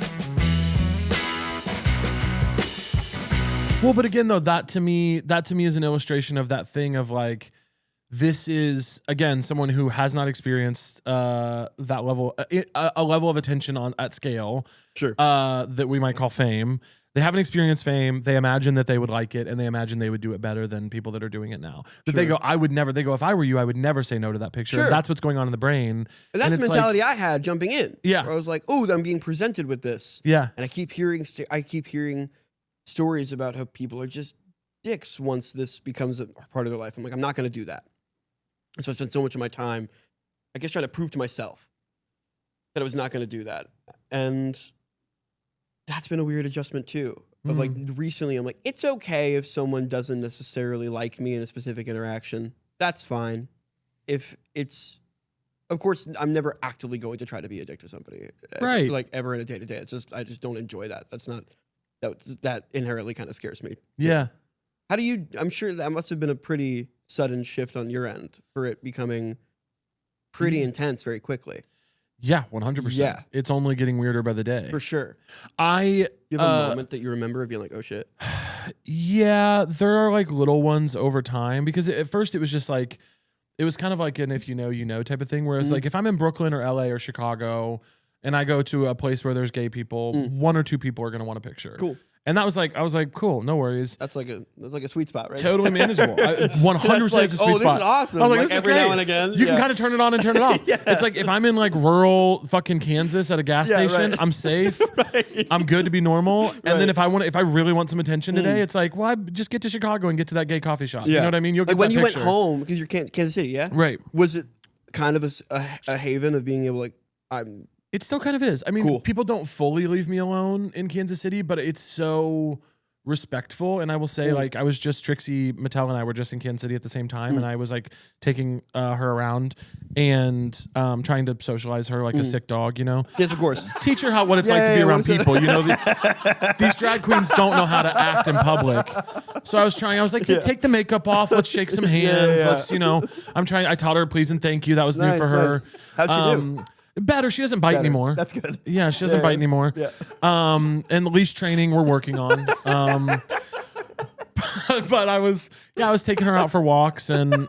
Well, but again, though, that to me is an illustration of that thing of like, this is, again, someone who has not experienced that level, a level of attention at scale, Sure. That we might call fame. They haven't experienced fame. They imagine that they would like it, and they imagine they would do it better than people that are doing it now. But Sure. they go, they go, if I were you, I would never say no to that picture. Sure. And that's what's going on in the brain. And that's the it's mentality I had jumping in. Yeah. Where I was like, oh, I'm being presented with this. Yeah. And I keep hearing stories about how people are just dicks once this becomes a part of their life. I'm like, I'm not going to do that. And so I spent so much of my time, I guess, trying to prove to myself that I was not going to do that. And that's been a weird adjustment too. Of like recently, I'm like, it's okay if someone doesn't necessarily like me in a specific interaction. That's fine. If it's, of course, I'm never actively going to try to be a dick to somebody. Right. Like ever in a day-to-day. It's just, I just don't enjoy that. That's not, that inherently kind of scares me. Yeah. How do you, I'm sure that must have been a pretty sudden shift on your end for it becoming pretty intense very quickly. Yeah, 100%. Yeah. It's only getting weirder by the day. For sure. You You have a moment that you remember of being like, oh shit. Yeah, there are like little ones over time because at first it was just like, it was kind of like an if you know type of thing. Whereas like if I'm in Brooklyn or LA or Chicago and I go to a place where there's gay people, one or two people are going to want a picture. Cool. And that was like, I was like, cool, no worries. That's like a sweet spot, right? Totally manageable. 100% like, it's a sweet spot. This is awesome. I was like, Like, this is every great. now and again. You can kind of turn it on and turn it off. Yeah. It's like if I'm in like rural fucking Kansas at a gas station, right. I'm safe. Right. I'm good to be normal. And then Right. if I really want some attention today, it's like, well, just get to Chicago and get to that gay coffee shop. You Yeah. know what I mean? You'll Like get when that you picture. went home, because you're Kansas City, yeah? Right. Was it kind of a haven of being able to, It still kind of is. I mean, Cool. people don't fully leave me alone in Kansas City, but it's so respectful. And I will say, like, I was just, Trixie Mattel and I were just in Kansas City at the same time. And I was like taking her around and trying to socialize her like a sick dog, you know? yes, of course. Teach her what it's like to be around what is it? people. You know, these drag queens don't know how to act in public. So I was like, take the makeup off. Let's shake some hands. yeah. Let's, I taught her please and thank you. That was new for her. Nice. How'd she do? Better. She doesn't bite anymore. That's good. Yeah, she doesn't bite anymore. Yeah. And leash training we're working on. But I was taking her out for walks and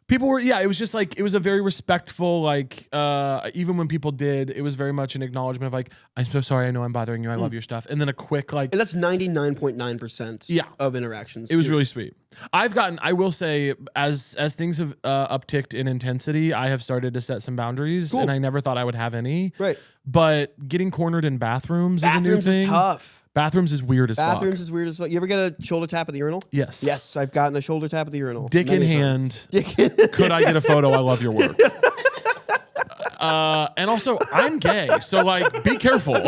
people were, it was just like, it was a very respectful, like, even when people did, it was very much an acknowledgement of like, I'm so sorry, I know I'm bothering you, I love your stuff. And then a quick like, And that's 99.9% Yeah. of interactions. it was too. really sweet. I will say, as things have upticked in intensity, I have started to set some boundaries, and I never thought I would have any. Right. But getting cornered in bathrooms is a new thing. Is tough. Bathrooms is weird as fuck. Bathrooms is weird as fuck. You ever get a shoulder tap at the urinal? Yes. Yes, I've gotten a shoulder tap at the urinal. Dick in hand. Could I get a photo? I love your work. And also, I'm gay, so like, be careful. You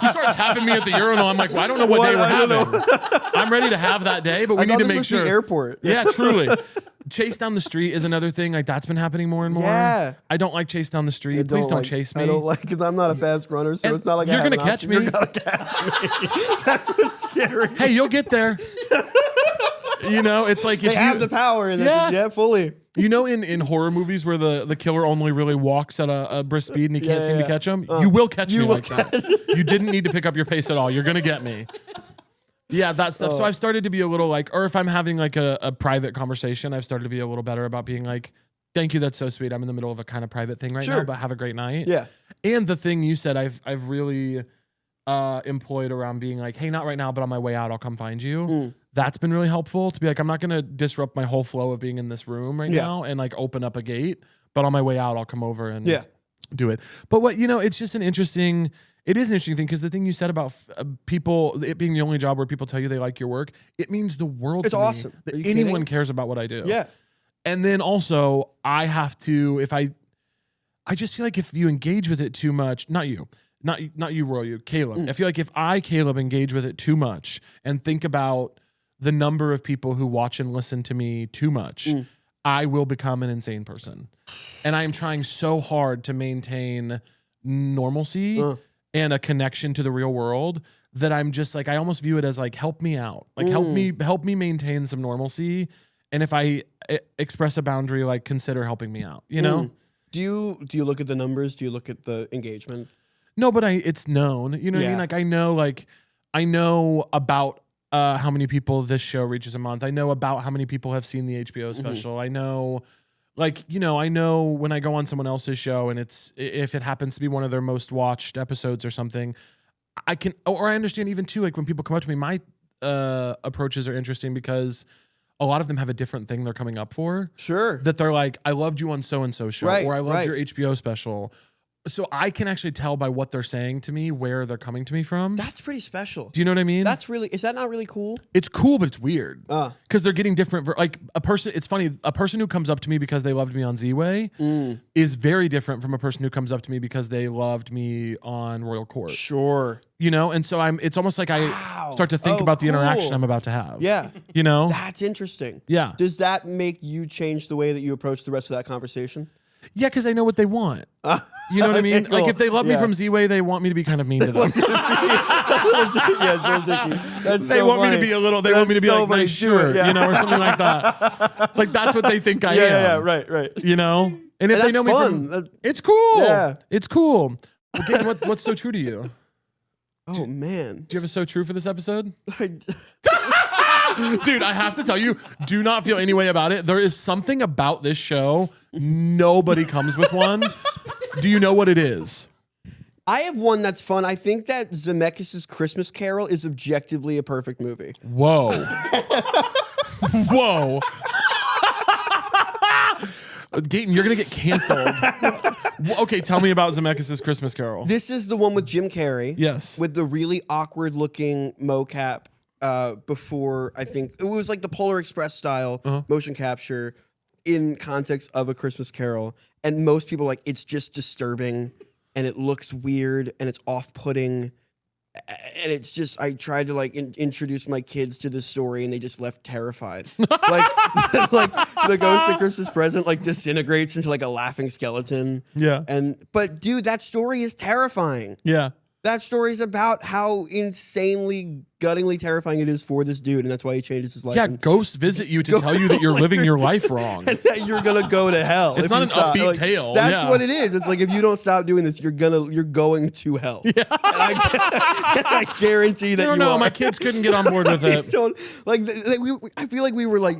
start tapping me at the urinal. I'm like, well, I don't know what day we're having. I'm ready to have that day, but we need to make sure. The airport. Yeah, truly. Chase down the street is another thing. Like, that's been happening more and more. Yeah. I don't like chase down the street. Please don't chase me. I don't like, because I'm not a fast runner, so it's not like you're gonna catch me. You're gonna catch me. That's what's scary. Hey, you'll get there. You know, it's like if they have the power in it. Yeah, fully. You know, in horror movies where the killer only really walks at a brisk speed and he can't seem to catch him, you will catch me like that. You didn't need to pick up your pace at all. You're gonna get me. Yeah, that stuff. So I've started to be a little like, or if I'm having like a private conversation, I've started to be a little better about being like, thank you, that's so sweet. I'm in the middle of a kind of private thing right now, but have a great night. Yeah. And the thing you said, I've really employed around being like, hey, not right now, but on my way out, I'll come find you. That's been really helpful to be like, I'm not going to disrupt my whole flow of being in this room right now and like open up a gate, but on my way out, I'll come over and do it. But what, you know, it's just it is an interesting thing, because the thing you said about people, it being the only job where people tell you they like your work, it means the world to me. It's awesome that anyone cares about what I do. Yeah. And then also I have to, I just feel like if you engage with it too much, not you, Roy, you, Caleb. I feel like if Caleb, engage with it too much and think about the number of people who watch and listen to me too much, I will become an insane person. And I am trying so hard to maintain normalcy and a connection to the real world that I'm just like, I almost view it as like, help me out. Like help me maintain some normalcy. And if I express a boundary, like consider helping me out, you know? Do you look at the numbers? Do you look at the engagement? No, but it's known, you know what I mean? Like I know about how many people this show reaches a month. I know about how many people have seen the HBO special. I know, like, you know, I know when I go on someone else's show and if it happens to be one of their most watched episodes or something, I understand even too, like when people come up to me, my approaches are interesting because a lot of them have a different thing they're coming up for. Sure. That they're like, I loved you on so-and-so show, or I loved your HBO special. So I can actually tell by what they're saying to me where they're coming to me from. That's pretty special. Do you know what I mean? Is that not really cool? It's cool, but it's weird. Because they're getting different. Like it's funny, a person who comes up to me because they loved me on Z-Way is very different from a person who comes up to me because they loved me on Royal Court. Sure. You know, and so it's almost like I start to think about the interaction I'm about to have. Yeah. You know? That's interesting. Yeah. Does that make you change the way that you approach the rest of that conversation? Yeah, because I know what they want. You know what I mean? Cool. Like if they love me from Z-Way, they want me to be kind of mean to them. They want me to be a little. They want me to be like, nice shirt, you know, or something like that. Like that's what they think I am. Yeah, right. You know, and if they know me from, it's cool. Yeah, it's cool. Well, what's so true to you? Oh man, do you have a so true for this episode? Dude, I have to tell you, do not feel any way about it. There is something about this show. Nobody comes with one. Do you know what it is? I have one that's fun. I think that Zemeckis' Christmas Carol is objectively a perfect movie. Whoa. Whoa. Gaten, you're going to get canceled. Okay, tell me about Zemeckis' Christmas Carol. This is the one with Jim Carrey. Yes. With the really awkward looking mocap. Before, I think it was like the Polar Express style motion capture in context of A Christmas Carol, and most people are like, it's just disturbing and it looks weird and it's off-putting, and it's just, I tried to like introduce my kids to this story and they just left terrified. like the Ghost of Christmas Present like disintegrates into like a laughing skeleton. Yeah. But dude, that story is terrifying. Yeah. That story is about how insanely, guttingly terrifying it is for this dude, and that's why he changes his life. Yeah, ghosts visit you to tell you that you're living your life wrong. And that you're gonna go to hell. It's not an upbeat tale. That's what it is. It's like if you don't stop doing this, you're going to hell. Yeah. And I guarantee that you are. My kids couldn't get on board with it. I feel like we were like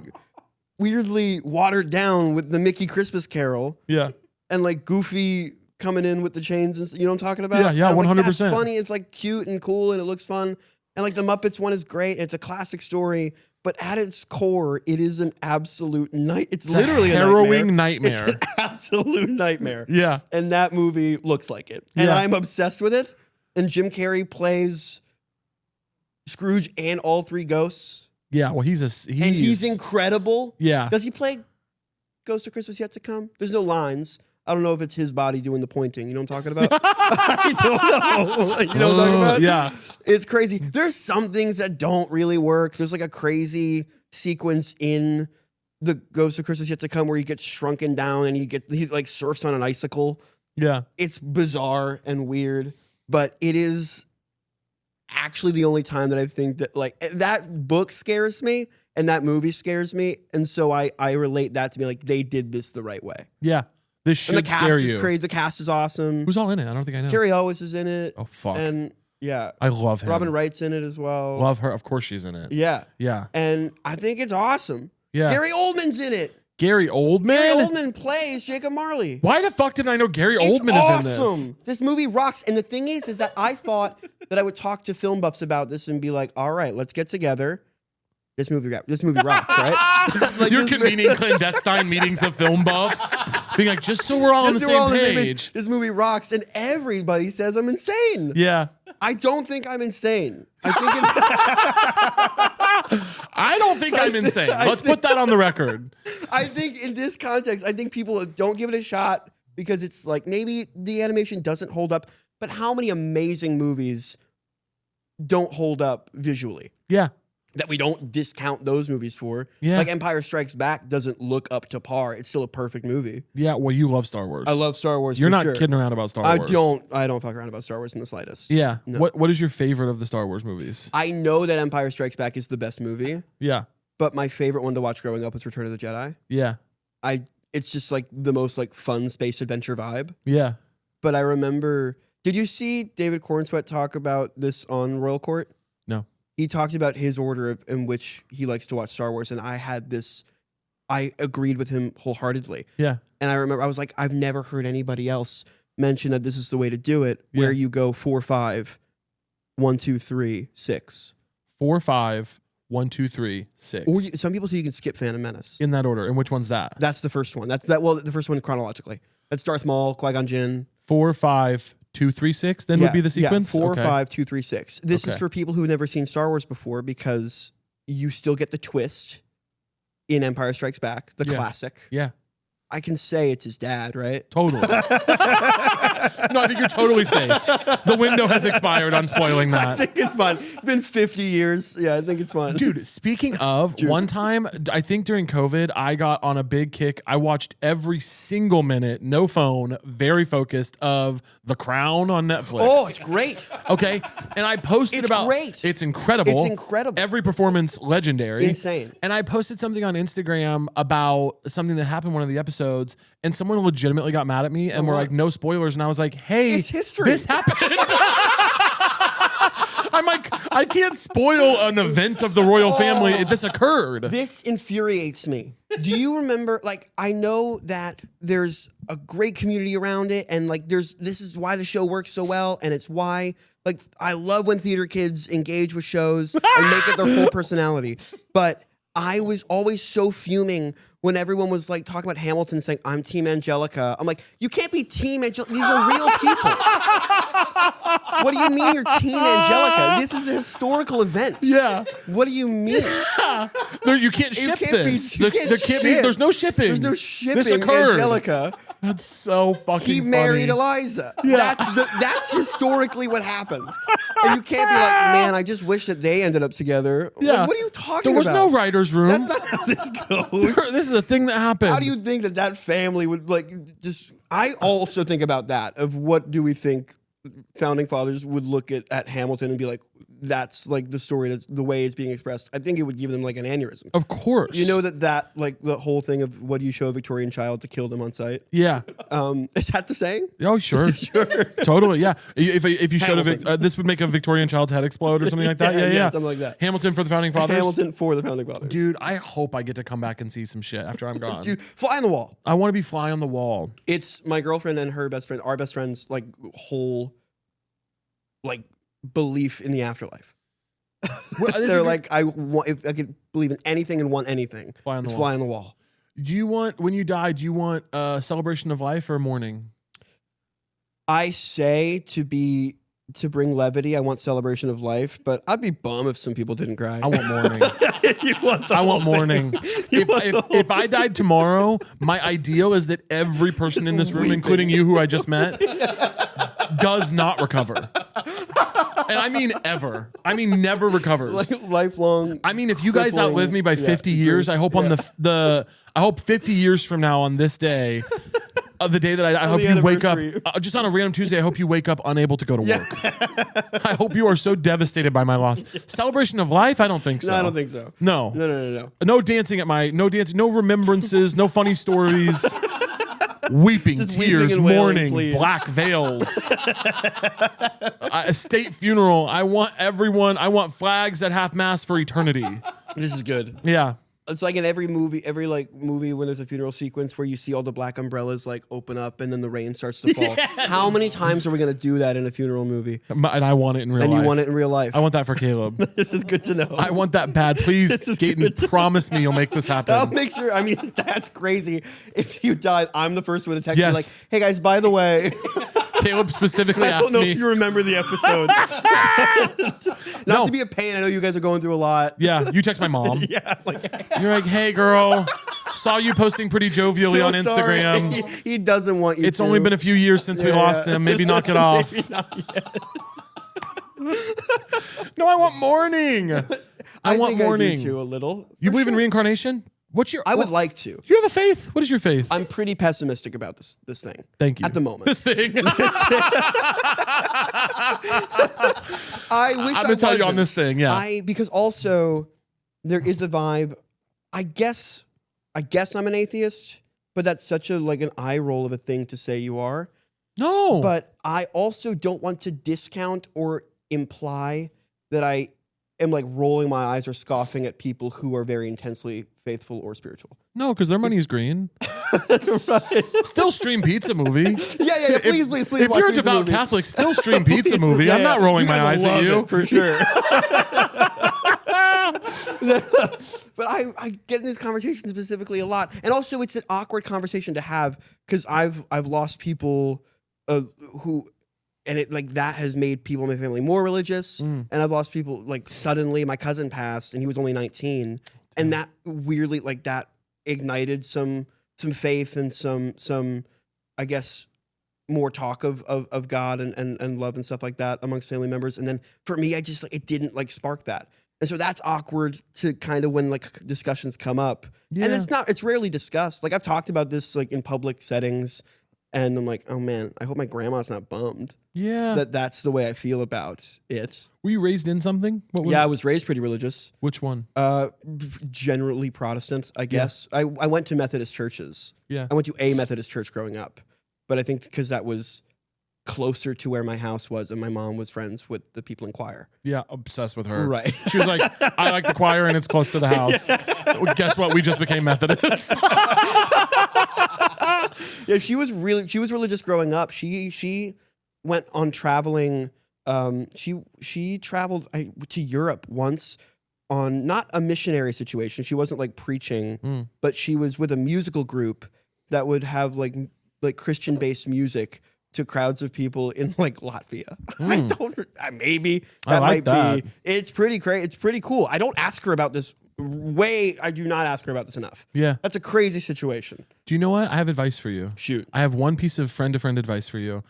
weirdly watered down with the Mickey Christmas Carol. Yeah. And like Goofy coming in with the chains, and you know what I'm talking about? Yeah, 100%. Like, that's funny. It's like cute and cool, and it looks fun. And like the Muppets one is great. It's a classic story. but at its core, it is an absolute night. It's It's literally a harrowing nightmare. It's an absolute nightmare. Yeah. And that movie looks like it. And Yeah. I'm obsessed with it. And Jim Carrey plays Scrooge and all three ghosts. Yeah, well, he's incredible. Yeah. Does he play Ghost of Christmas Yet to Come? There's no lines. I don't know if it's his body doing the pointing. You know what I'm talking about? I don't know. You know what I'm talking about? Yeah. It's crazy. There's some things that don't really work. There's like a crazy sequence in the Ghost of Christmas Yet to Come where he gets shrunken down and he like surfs on an icicle. Yeah. It's bizarre and weird, but it is actually the only time that I think that like that book scares me and that movie scares me. And so I relate that to me like they did this the right way. Yeah. This should And the cast scare is you. crazy. The cast is awesome. Who's all in it? I don't think I know. Carrie Elwes is in it. Oh, fuck. And yeah. I love him. Robin Wright's in it as well. Love her. Of course she's in it. Yeah. Yeah. And I think it's awesome. Yeah. Gary Oldman's in it. Gary Oldman? Gary Oldman plays Jacob Marley. Why the fuck didn't I know Gary It's Oldman awesome. is in this? This movie rocks. And the thing is that I thought that I would talk to film buffs about this and be like, all right, let's get together. This movie rocks, right? Like You're this convening clandestine meetings of film buffs, being like, just so we're all on the Just so we're all same on page. This movie rocks, and everybody says I'm insane. Yeah. I don't think I'm insane. I think it's I don't think I'm insane. Let's put that on the record. I think in this context, I think people don't give it a shot because it's like maybe the animation doesn't hold up, but how many amazing movies don't hold up visually? Yeah. That we don't discount those movies for. Yeah. Like Empire Strikes Back doesn't look up to par. It's still a perfect movie. Yeah. Well, you love Star Wars. I love Star Wars. You're for not sure. kidding around about Star I Wars. don't fuck around about Star Wars in the slightest. Yeah. No. What is your favorite of the Star Wars movies? I know that Empire Strikes Back is the best movie, Yeah. but my favorite one to watch growing up was Return of the Jedi. Yeah. It's just like the most like fun space adventure vibe. Yeah. But I remember, did you see David Cornsweet talk about this on Royal Court? No. He talked about his order in which he likes to watch Star Wars, and I agreed with him wholeheartedly. Yeah. And I remember I was like, I've never heard anybody else mention that this is the way to do it, where you go 4, 5, 1, 2, 3, 6. 4, 5, 1, 2, 3, 6. Or some people say you can skip Phantom Menace. In that order. And which one's that? That's the first one. Well, the first one chronologically. That's Darth Maul, Qui-Gon Jinn. 4, 5, 2, 3, 6. Then would be the sequence. Yeah, 4, Okay. 5, 2, 3, 6. This is Okay. for people who've never seen Star Wars before because you still get the twist in Empire Strikes Back, the Yeah. classic. Yeah. I can say it's his dad, right? Totally. No, I think you're totally safe. The window has expired on spoiling I that. think it's fun. It's been 50 years. Yeah, I think it's fun. Dude, speaking of, one time, I think during COVID, I got on a big kick. I watched every single minute, no phone, very focused, of The Crown on Netflix. Oh, it's great. Okay. And I posted It's about great. It's incredible. It's incredible. Every performance legendary. Insane. And I posted something on Instagram about something that happened in one of the episodes, and someone legitimately got mad at me and were like, no spoilers. And I was like, hey, It's history. this happened. I'm like, I can't spoil an event of the royal family. This occurred. This infuriates me. Do you remember, like, I know that there's a great community around it, and like this is why the show works so well, and it's why, like, I love when theater kids engage with shows and make it their whole personality. But I was always so fuming when everyone was like talking about Hamilton saying, I'm Team Angelica. I'm like, you can't be Team Angelica. These are real people. What do you mean you're Team Angelica? This is a historical event. Yeah. What do you mean? You can't ship this. There can't be, there's no shipping. There's no shipping This occurred. Angelica. That's so fucking He funny. married Eliza. Yeah. That's historically what happened. And you can't be like, man, I just wish that they ended up together. Like, Yeah. what are you talking There was about? no writer's room. That's not how this goes. This is a thing that happened. How do you think that family would like just? I also think about that of what do we think founding fathers would look at Hamilton and be like, that's like the story, that's the way it's being expressed. I think it would give them like an aneurysm. Of course. You know that like the whole thing of what do you show a Victorian child to kill them on sight? Yeah. Is that the saying? Oh, sure. Sure. Totally, yeah. If you showed Hamilton. this would make a Victorian child's head explode or something like that. Yeah. Something like that. Hamilton for the founding fathers. Hamilton for the founding fathers. Dude, I hope I get to come back and see some shit after I'm gone. Dude, fly on the wall. I want to be fly on the wall. It's my girlfriend and her best friend, our best friend's like whole like belief in the afterlife. They're like, if I could believe in anything and want anything, fly on the it's wall. fly on the wall. Do you want, when you die, do you want a celebration of life or mourning? I say to bring levity, I want celebration of life, but I'd be bummed if some people didn't cry. I want mourning. I want mourning. If I died tomorrow, my ideal is that every person in this room, weeping. including you who I just met, does not recover. And I mean ever. I mean never recovers. Like lifelong. I mean, if you guys outlive me by 50 years, I hope on I hope 50 years from now on this day, the day that I hope you wake up, just on a random Tuesday, I hope you wake up unable to go to work. I hope you are so devastated by my loss. Celebration of life? I don't think so. No, I don't think so. No. No. No dancing no remembrances, no funny stories. Weeping, Just tears, weeping and wailing, mourning, please. black veils. A state funeral. I want flags at half mast for eternity. This is good. Yeah. It's like in every movie when there's a funeral sequence where you see all the black umbrellas like open up and then the rain starts to fall. Yes. How many times are we going to do that in a funeral movie? And I want it in real life. And you want it in real life. I want that for Caleb. This is good to know. I want that bad. Please, Gaten, promise me you'll make this happen. I'll make sure. I mean, that's crazy. If you died, I'm the first one to text you Yes. like, hey guys, by the way. Caleb specifically I don't asked know me. if you remember the episode. Not to be a pain. I know you guys are going through a lot. Yeah, you text my mom. Yeah. You're like, hey girl, saw you posting pretty jovially So on Instagram. sorry. He doesn't want you It's to. only been a few years since we lost him. Maybe knock it off. Maybe not yet. No, I want mourning. I want think mourning. I do too, a little. You For believe in sure. reincarnation? What's your? I would like to. You have a faith? What is your faith? I'm pretty pessimistic about this thing. Thank you. At the moment. This thing. I wish I'm gonna tell you on this thing. Yeah. Because also there is a vibe. I guess I'm an atheist, but that's such a like an eye roll of a thing to say you are. No. But I also don't want to discount or imply that I am like rolling my eyes or scoffing at people who are very intensely faithful or spiritual. No, because their money is green. Right. Still stream Pizza movie. Yeah. Please. If watch you're a Pizza devout Movie. Catholic, still stream Pizza movie. Yeah, I'm not rolling you my guys eyes at love you. it, for sure. But I get in this conversation specifically a lot, and also it's an awkward conversation to have because I've lost people who, and it like that has made people in my family more religious, and I've lost people like suddenly. My cousin passed, and he was only 19, and that weirdly like that ignited some faith and some I guess more talk of God and love and stuff like that amongst family members. And then for me, I just like it didn't like spark that. And so that's awkward to kind of when like discussions come up. Yeah. And it's rarely discussed. Like I've talked about this like in public settings and I'm like, oh man, I hope my grandma's not bummed Yeah. that's the way I feel about it. Were you raised in something? Yeah, I was raised pretty religious. Which one? Generally Protestant, I guess. I went to Methodist churches. Yeah. I went to a Methodist church growing up. But I think because that was closer to where my house was and my mom was friends with the people in choir. Yeah, obsessed with her. Right. She was like, I like the choir and it's close to the house. Well, guess what? We just became Methodist. Yeah, she was religious growing up. She went on traveling. She traveled to Europe once on not a missionary situation. She wasn't like preaching, but she was with a musical group that would have like Christian-based music to crowds of people in like Latvia. I don't. Maybe I like might that. be. It's pretty great. It's pretty cool. I don't ask her about this. I do not ask her about this enough. Yeah. That's a crazy situation. Do you know what? I have advice for you. Shoot. I have one piece of friend-to-friend advice for you.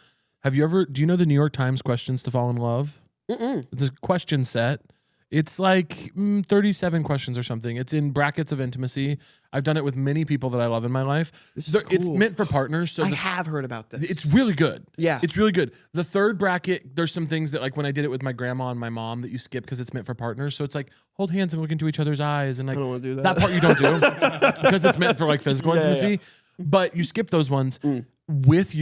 Do you know the New York Times questions to fall in love? It's a question set. It's like 37 questions or something. It's in brackets of intimacy. I've done it with many people that I love in my life. This is It's cool. meant for partners. So I have heard about this. it's really good. Yeah. It's really good. The third bracket, there's some things that like when I did it with my grandma and my mom that you skip because it's meant for partners. So it's like hold hands and look into each other's eyes and like I don't want to do that. that part you don't do because it's meant for like physical intimacy. But you skip those ones with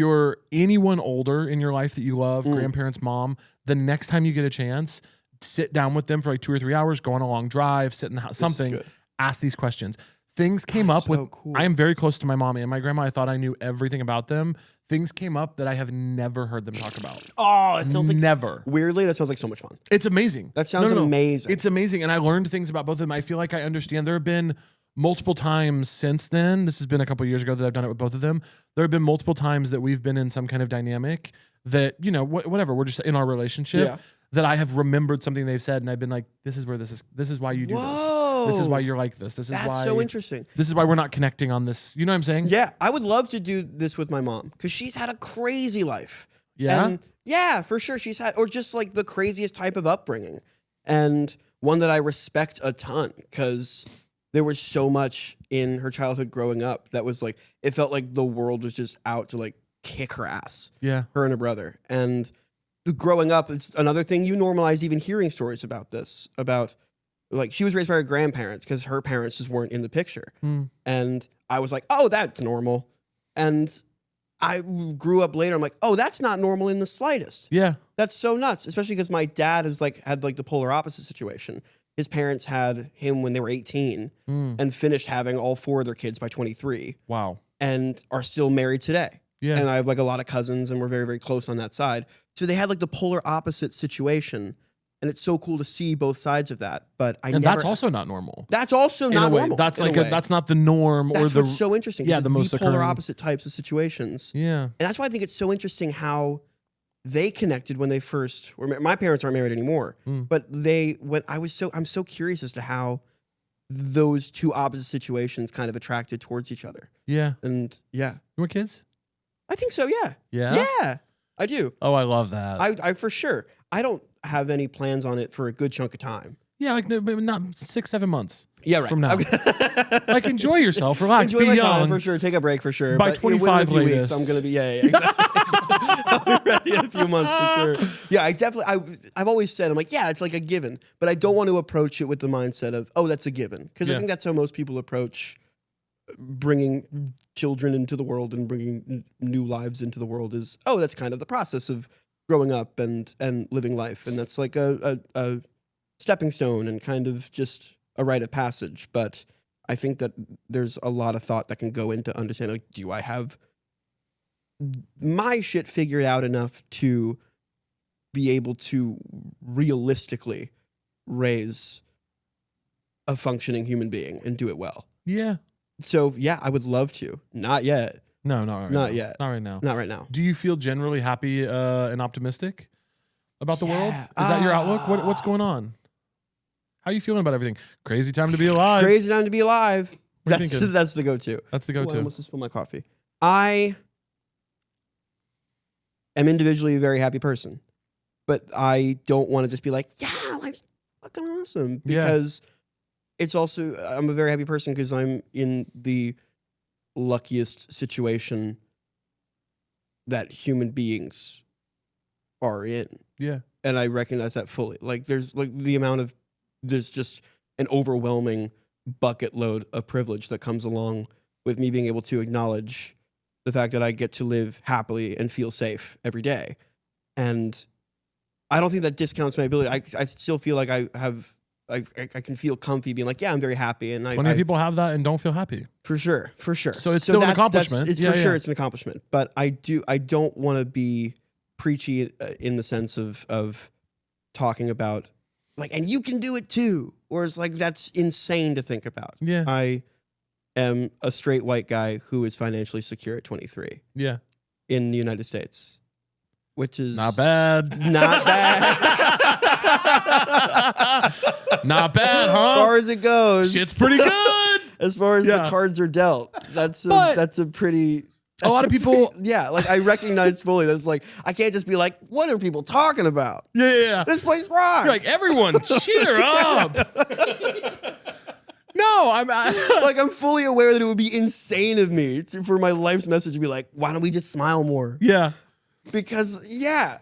anyone older in your life that you love, grandparents, mom. The next time you get a chance, sit down with them for like 2 or 3 hours, go on a long drive, sit in the house, something, ask these questions. Things came up with, cool. I am very close to my mom and my grandma. I thought I knew everything about them. things came up that I have never heard them talk about. Oh, it sounds like Never. Weirdly, that sounds like so much fun. It's amazing. That sounds amazing. It's amazing. And I learned things about both of them. I feel like I understand. There have been multiple times since then. This has been a couple of years ago that I've done it with both of them. There have been multiple times that we've been in some kind of dynamic that, you know, whatever, we're just in our relationship that I have remembered something they've said. And I've been like, this is why you do this. This is why you're like this. That's so interesting. This is why we're not connecting on this. You know what I'm saying? Yeah. I would love to do this with my mom because she's had a crazy life. Yeah. And yeah, for sure. She's had, or just like the craziest type of upbringing. And one that I respect a ton because there was so much in her childhood growing up that was like, it felt like the world was just out to like kick her ass. Yeah. Her and her brother. And growing up, it's another thing you normalize even hearing stories about this, about like she was raised by her grandparents because her parents just weren't in the picture. And I was like, oh, that's normal. And I grew up later. I'm like, oh, that's not normal in the slightest. Yeah. That's so nuts, especially because my dad has like had like the polar opposite situation. His parents had him when they were 18 and finished having all 4 of their kids by 23. Wow. And are still married today. Yeah. And I have like a lot of cousins and we're very, very close on that side. So they had like the polar opposite situation. And it's so cool to see both sides of that. But that's also not normal. That's also not normal. That's like that's not the norm that's or what's so interesting. Yeah, it's the most polar occurring opposite types of situations. Yeah. And that's why I think it's so interesting how they connected when they first were married. My parents aren't married anymore, but I'm so curious as to how those two opposite situations kind of attracted towards each other. Yeah. And yeah. You want kids? I think so, yeah. Yeah? Yeah, I do. Oh, I love that. I for sure. I don't have any plans on it for a good chunk of time. Yeah, like not 6-7 months. Yeah, right. From now. Like enjoy yourself, relax, Enjoy be my young. time for sure. Take a break for sure. By But, 25 within a few latest. weeks, I'm gonna be exactly. I'll be ready in a few months for sure. Yeah, I've always said I'm like it's like a given, but I don't want to approach it with the mindset of that's a given because I think that's how most people approach bringing children into the world and bringing new lives into the world is that's kind of the process of growing up and living life, and that's like a stepping stone and kind of just a rite of passage. But I think that there's a lot of thought that can go into understanding, like, do I have my shit figured out enough to be able to realistically raise a functioning human being and do it well? Yeah. So yeah, I would love to. Not yet. No, not right Not now. yet. Not right now. Not right now. Do you feel generally happy and optimistic about the world? Is that your outlook? What's going on? How are you feeling about everything? Crazy time to be alive. Crazy time to be alive. What are you thinking? That's the go-to. That's the Ooh, I go-to. almost just spilled my coffee. I am individually a very happy person, but I don't want to just be like, yeah, life's fucking awesome, because it's also, I'm a very happy person because I'm in the luckiest situation that human beings are in. Yeah. And I recognize that fully. Like there's just an overwhelming bucket load of privilege that comes along with me being able to acknowledge the fact that I get to live happily and feel safe every day. And I don't think that discounts my ability. I still feel like I can feel comfy being like, yeah, I'm very happy. And Plenty of people have that and don't feel happy. For sure. So it's still an accomplishment. It's for sure it's an accomplishment. But I don't want to be preachy in the sense of talking about like, and you can do it too. Or it's like, that's insane to think about. Yeah. I am a straight white guy who is financially secure at 23. Yeah. In the United States, which is not bad. Not bad. Not bad, huh? As far as it goes. Shit's pretty good. As far as the cards are dealt. That's a pretty... A lot of people... like I recognize fully that it's like, I can't just be like, what are people talking about? Yeah. This place rocks. You're like, everyone, cheer up. No, I'm fully aware that it would be insane of me for my life's message to be like, why don't we just smile more? Yeah. Because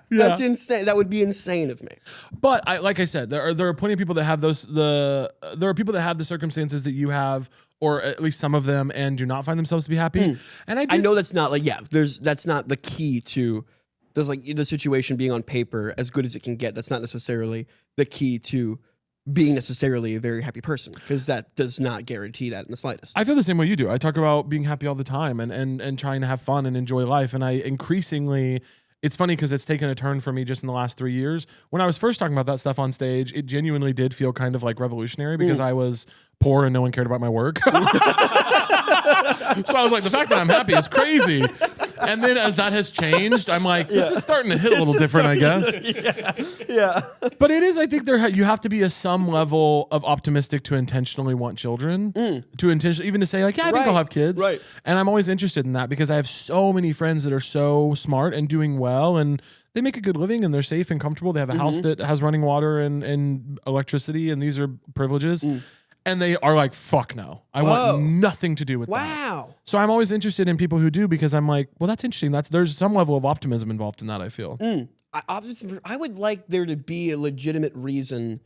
that's insane. That would be insane of me. But like I said, there are plenty of people that have there are people that have the circumstances that you have, or at least some of them, and do not find themselves to be happy. And I know that's not like that's not the key to there's like the situation being on paper as good as it can get. That's not necessarily the key to being necessarily a very happy person, because that does not guarantee that in the slightest. I feel the same way you do. I talk about being happy all the time and trying to have fun and enjoy life. And I increasingly, it's funny because it's taken a turn for me just in the last 3 years. When I was first talking about that stuff on stage, it genuinely did feel kind of like revolutionary because I was poor and no one cared about my work. So I was like, the fact that I'm happy is crazy. And then as that has changed, I'm like, this is starting to hit a little different, I guess. Yeah. But it is, I think you have to be a some level of optimistic to intentionally want children, to intentionally, even to say like, yeah, I think I'll have kids. Right. And I'm always interested in that because I have so many friends that are so smart and doing well and they make a good living and they're safe and comfortable. They have a house that has running water and electricity, and these are privileges. And they are like, fuck no. I want nothing to do with that. Wow. So I'm always interested in people who do because I'm like, well, that's interesting. There's some level of optimism involved in that, I feel. I would like there to be a legitimate reason.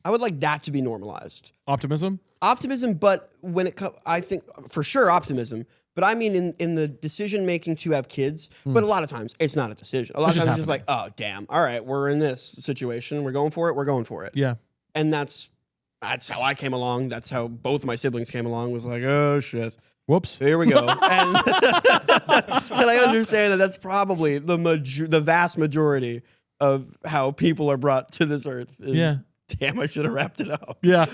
I would like that to be normalized. Optimism? Optimism, but when it comes, I think for sure optimism. But I mean in the decision making to have kids. But a lot of times it's not a decision. A lot of times it's just like, oh damn, all right, we're in this situation. We're going for it. We're going for it. Yeah. And that's how I came along. That's how both of my siblings came along. Was like, oh shit. Whoops. Here we go. And I understand that that's probably the vast majority of how people are brought to this earth. Is, damn, I should have wrapped it up. Yeah.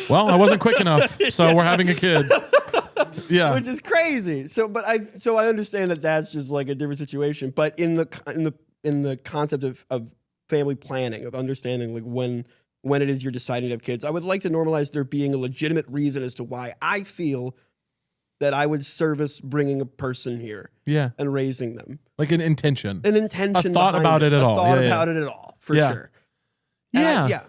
Well, I wasn't quick enough, so we're having a kid. Yeah. Which is crazy. So I understand that that's just like a different situation. But in the concept of family planning, of understanding like when it is you're deciding to have kids, I would like to normalize there being a legitimate reason as to why I feel that I would service bringing a person here, and raising them, like an intention, a thought about it at all, thought about it at all, for sure. Yeah,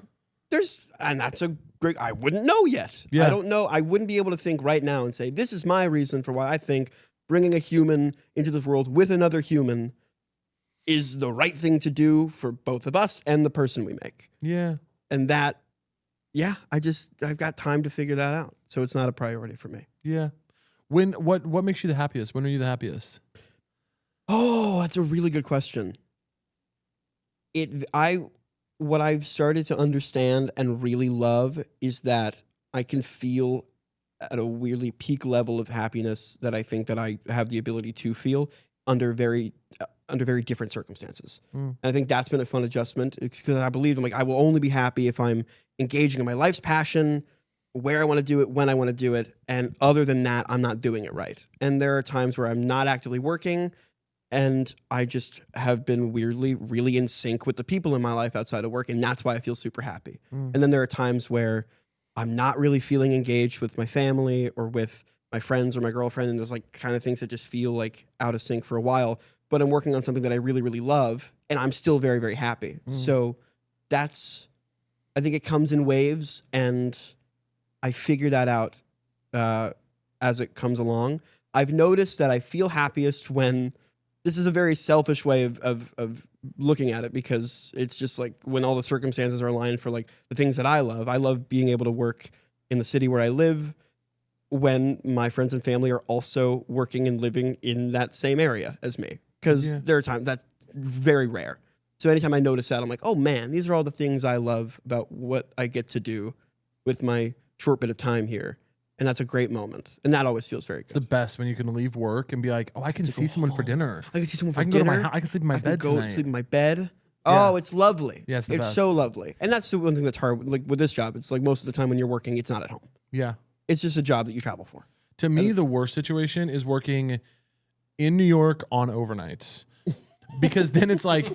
and that's a great. I wouldn't know yet. I don't know. I wouldn't be able to think right now and say this is my reason for why I think bringing a human into this world with another human is the right thing to do for both of us and the person we make. Yeah. And that, I've got time to figure that out. So it's not a priority for me. Yeah. What makes you the happiest? When are you the happiest? Oh, that's a really good question. What I've started to understand and really love is that I can feel at a weirdly peak level of happiness that I think that I have the ability to feel under very different circumstances. And I think that's been a fun adjustment. It's because I believe I will only be happy if I'm engaging in my life's passion, where I want to do it, when I want to do it. And other than that, I'm not doing it right. And there are times where I'm not actively working and I just have been weirdly really in sync with the people in my life outside of work. And that's why I feel super happy. And then there are times where I'm not really feeling engaged with my family or with my friends or my girlfriend. And there's like kind of things that just feel like out of sync for a while. But I'm working on something that I really, really love, and I'm still very, very happy. So I think it comes in waves, and I figure that out as it comes along. I've noticed that I feel happiest when, this is a very selfish way of looking at it, because it's just like when all the circumstances are aligned for like the things that I love. I love being able to work in the city where I live, when my friends and family are also working and living in that same area as me. Because there are times that's very rare. So anytime I notice that, I'm like, oh man, these are all the things I love about what I get to do with my short bit of time here. And that's a great moment. And that always feels very good. It's the best when you can leave work and be like, oh, I can see someone for dinner. I can see someone for dinner. dinner. Go to my I can sleep in my bed tonight. tonight. Sleep in my bed. Oh, it's lovely. Yeah, it's the best. So lovely. And that's the one thing that's hard. Like with this job, it's like most of the time when you're working, it's not at home. Yeah. It's just a job that you travel for. To me, the worst situation is working in New York on overnights. Because then it's like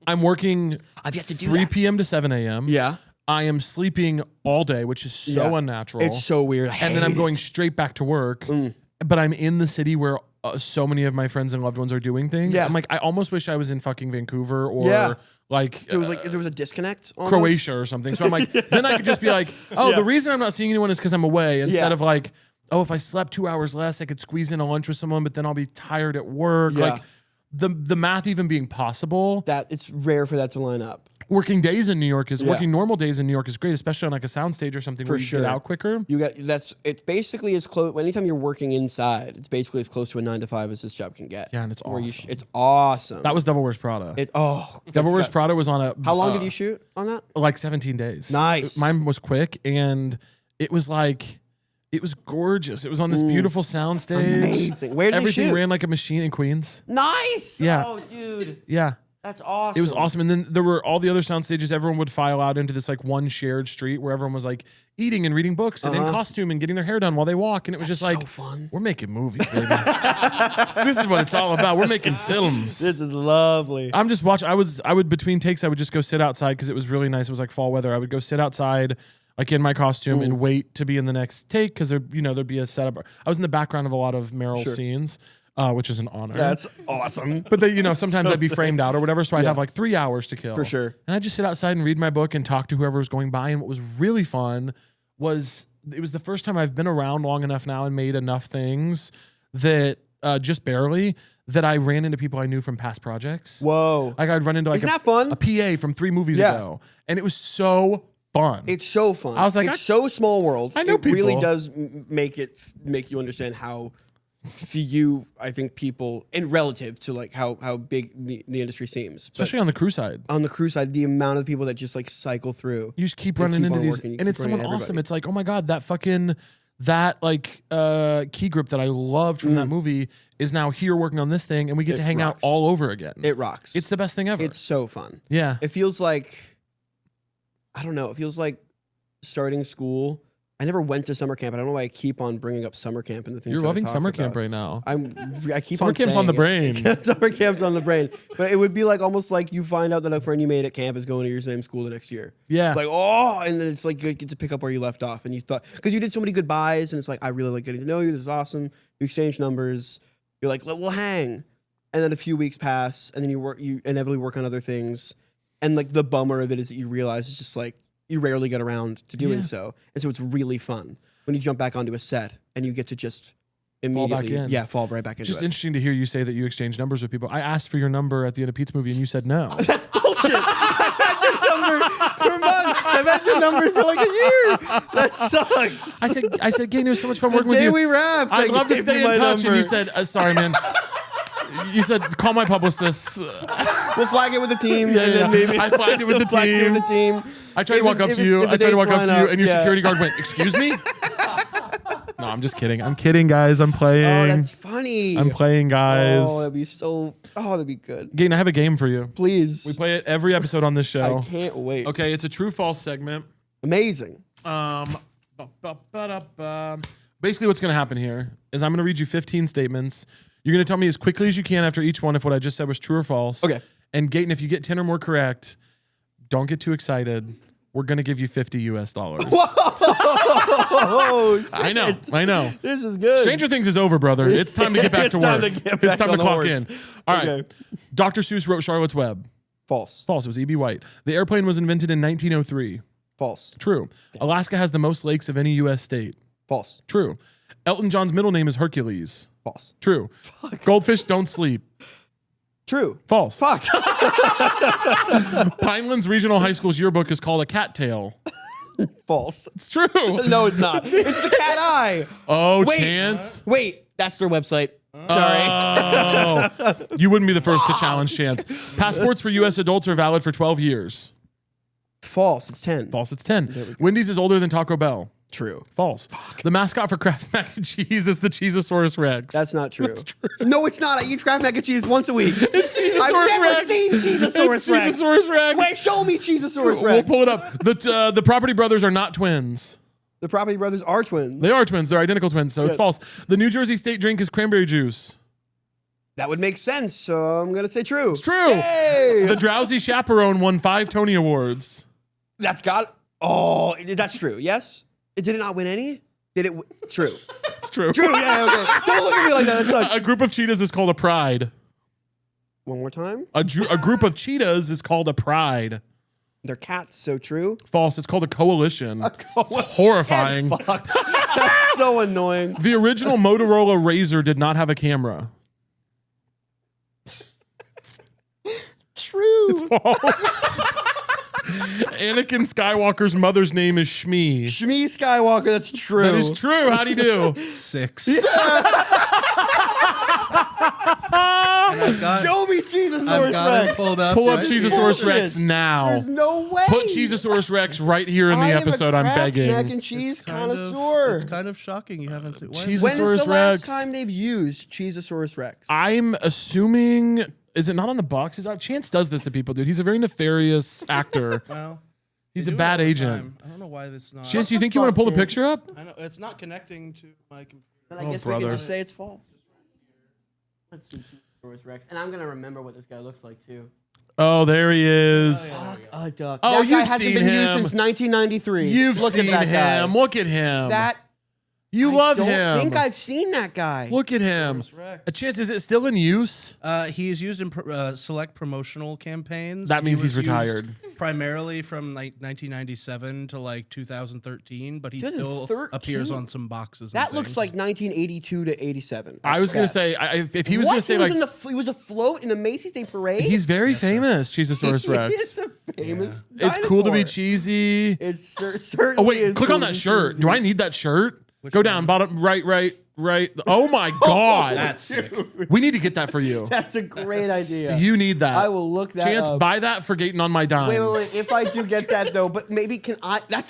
I'm working I've yet to do 3 p.m. to 7 a.m. Yeah. I am sleeping all day, which is so unnatural. It's so weird. And then I'm going straight back to work. But I'm in the city where so many of my friends and loved ones are doing things. Yeah. I'm like, I almost wish I was in fucking Vancouver or like, so it was like there was a disconnect almost? Croatia or something. So I'm like, then I could just be like, oh, the reason I'm not seeing anyone is because I'm away, instead of like, oh, if I slept 2 hours less, I could squeeze in a lunch with someone, but then I'll be tired at work. Yeah. Like the math even being possible. That it's rare for that to line up. working normal days in New York is great, especially on like a soundstage or something where you get out quicker. It's basically as close. Anytime you're working inside, it's basically as close to a 9 to 5 as this job can get. Yeah, and it's awesome. It's awesome. That was Devil Wears Prada. Devil Wears Prada was on a. How long did you shoot on that? Like 17 days. Nice. Mine was quick, and it was like. It was gorgeous. It was on this beautiful soundstage. Amazing. Where did everything you shoot? ran like a machine in Queens. Nice. Yeah. Oh, dude. Yeah. That's awesome. It was awesome. And then there were all the other sound stages. Everyone would file out into this like one shared street where everyone was like eating and reading books and in costume and getting their hair done while they walk. And it was just like, so fun. We're making movies, baby. This is what it's all about. We're making films. This is lovely. I'm just watching. I would between takes, I would just go sit outside because it was really nice. It was like fall weather. I would go sit outside like in my costume and wait to be in the next take because there'd be a setup. I was in the background of a lot of Meryl's scenes. Which is an honor. That's awesome. But sometimes I'd be framed out or whatever, so I'd have like 3 hours to kill. For sure. And I'd just sit outside and read my book and talk to whoever was going by. And what was really fun was it was the first time I've been around long enough now and made enough things that just barely that I ran into people I knew from past projects. Whoa. Like I'd run into like Isn't that fun? a PA from 3 movies ago. And it was so fun. It's so fun. I was like, it's so small world. I know it really people. does make you understand how few, I think, people, and relative to like how big the industry seems. Especially on the crew side. On the crew side, the amount of people that just like cycle through. You just keep running into these, and it's someone awesome. It's like, oh my God, that key grip that I loved from that movie is now here working on this thing, and we get to hang out all over again. It rocks. It's the best thing ever. It's so fun. Yeah. It feels like, I don't know, it feels like starting school. I never went to summer camp. I don't know why I keep on bringing up summer camp and the things. You're loving summer camp about. Right now. I keep summer on camp's saying on the brain. Summer camp's on the brain. But it would be like almost like you find out that a friend you made at camp is going to your same school the next year. Yeah. It's like, oh, and then it's like you get to pick up where you left off. And you thought, because you did so many goodbyes, and it's like, I really like getting to know you. This is awesome. You exchange numbers. You're like, we'll hang. And then a few weeks pass, and then you inevitably work on other things. And like the bummer of it is that you realize it's just like, you rarely get around to doing so. And so it's really fun when you jump back onto a set and you get to just immediately fall right back into it. Just interesting to hear you say that you exchange numbers with people. I asked for your number at the end of Pete's movie and you said no. That's bullshit. I've had your number for months. I've had your number for like a year. That sucks. I said, Gaten, it was so much fun working with you. We wrapped. I'd love to stay in touch. And you said, sorry, man. You said, call my publicist. We'll flag it with the team. And then maybe I flagged it with the team. I tried to walk up to you. And your security guard went, excuse me? No, I'm just kidding. I'm kidding, guys. I'm playing. Oh, that's funny. I'm playing, guys. Oh, that'd be good. Gaten, I have a game for you. Please. We play it every episode on this show. I can't wait. Okay, it's a true-false segment. Amazing. Basically, what's going to happen here is I'm going to read you 15 statements. You're going to tell me as quickly as you can after each one if what I just said was true or false. Okay. And Gaten, if you get 10 or more correct, don't get too excited. We're going to give you $50 US. Oh, I know. This is good. Stranger Things is over, brother. It's time to get back to work. It's time to clock in. All right. Okay. Dr. Seuss wrote Charlotte's Web. False. False. It was E.B. White. The airplane was invented in 1903. False. True. Alaska has the most lakes of any U.S. state. False. True. Elton John's middle name is Hercules. False. True. Goldfish don't sleep. True. False. Fuck. Pinelands Regional High School's yearbook is called a cattail. False. It's true. No, it's not. It's the cat eye. Oh, Chance. Wait, that's their website. Sorry. Oh, you wouldn't be the first to challenge Chance. Passports for U.S. adults are valid for 12 years. False. It's 10. False. It's 10. Wendy's is older than Taco Bell. True. False. The mascot for Kraft Mac and Cheese is the Cheezosaurus Rex. That's not true. That's true. No, it's not. I eat Kraft Mac and Cheese once a week. It's Cheezosaurus I've never Rex. seen Cheezosaurus Rex. It's Cheezosaurus Rex. Wait, show me Cheezosaurus Rex. We'll pull it up. The Property Brothers are not twins. The Property Brothers are twins. They are twins. They're identical twins, so it's false. The New Jersey state drink is cranberry juice. That would make sense, so I'm going to say true. It's true. Yay! The Drowsy Chaperone won 5 Tony Awards. That's that's true. Yes? Did it not win any? True. It's true. True, yeah, okay. Don't look at me like that. That sucks. A group of cheetahs is called a pride. One more time. A group of cheetahs is called a pride. They're cats, so true. False. It's called a coalition. It's horrifying. That's so annoying. The original Motorola Razr did not have a camera. True. It's false. Anakin Skywalker's mother's name is Shmi. Shmi Skywalker, that's true. That is true. How'd he do? 6. Show me Cheezosaurus I've got Rex. it pulled up. Pull up right? Cheezosaurus Rex now. There's no way. Put Cheezosaurus Rex right here in the I am episode. a I'm Kraft begging. mac and cheese It's kind of- connoisseur. It's kind of shocking you haven't seen. Why is Cheese- it- When is Cheezosaurus the last Rex. time they've used Cheezosaurus Rex? I'm assuming. Is it not on the box? Chance does this to people, dude. He's a very nefarious actor. Well, He's they a do it bad all the agent. time. I don't know why this is not. Chance, you think you want to pull the picture up? I know it's not connecting to my computer. Then I Oh, guess we brother. can just say it's false. Let's see Cheezosaurus Rex. And I'm going to remember what this guy looks like, too. Oh, there he is. Fuck a duck. Oh, that guy you've hasn't seen been used him. since 1993. You've Look seen at that him. Guy. Look at him. That You I love don't him. think I've seen that guy. Look at him. Rex. A Chance, is it still in use? He is used in select promotional campaigns. That means He he's was retired. used primarily from like 1997 to like 2013, but he still 2013? appears on some boxes. That and looks things. like 1982 to 87. I was going to Best. say, if he was What? going to say, he was like, he was afloat in the Macy's Day Parade? he's very famous, Cheezosaurus Rex. It's a famous It's cool to be dinosaur. cheesy. It certainly Oh, wait, is click cool on to that be shirt. cheesy. Do I need that shirt? Go down, bottom, right. Oh my God. That's sick. We need to get that for you. That's a great idea. You need that. I will look that Chance, up. buy that for Gaten on my dime. Wait. If I do get that though, but maybe can I? That's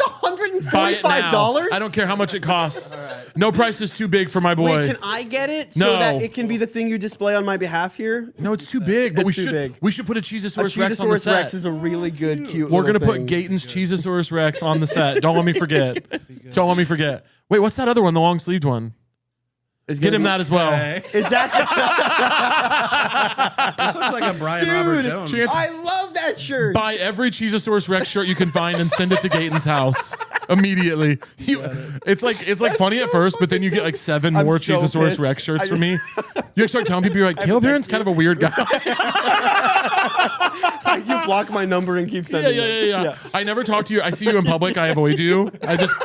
Buy it now. $145. I don't care how much it costs. No price is too big for my boy. Wait, can I get it No. so that it can be the thing you display on my behalf here? No, it's too big. But It's too big. we should put a Cheezosaurus A Rex on the Cheezosaurus set. Rex is a really good, cute. We're gonna little put thing. Gaten's Cheezosaurus Rex on the set. Don't let me forget. Don't let me forget. Wait, what's that other one? The long sleeved one. It's Get gonna him be- that as well. Okay. Is that? This looks like a Brian Robert Dude, Jones. Chance- I love that shirt. Buy every Cheezosaurus Rex shirt you can find and send it to Gaten's house immediately. It's like funny at first, but then you get like 7 I'm more so Cheezosaurus pissed. Rex shirts I for me. You start telling people, you're like, Caleb Hearon's kind of a weird guy. You block my number and keep sending. Yeah. I never talk to you. I see you in public. I avoid you. I just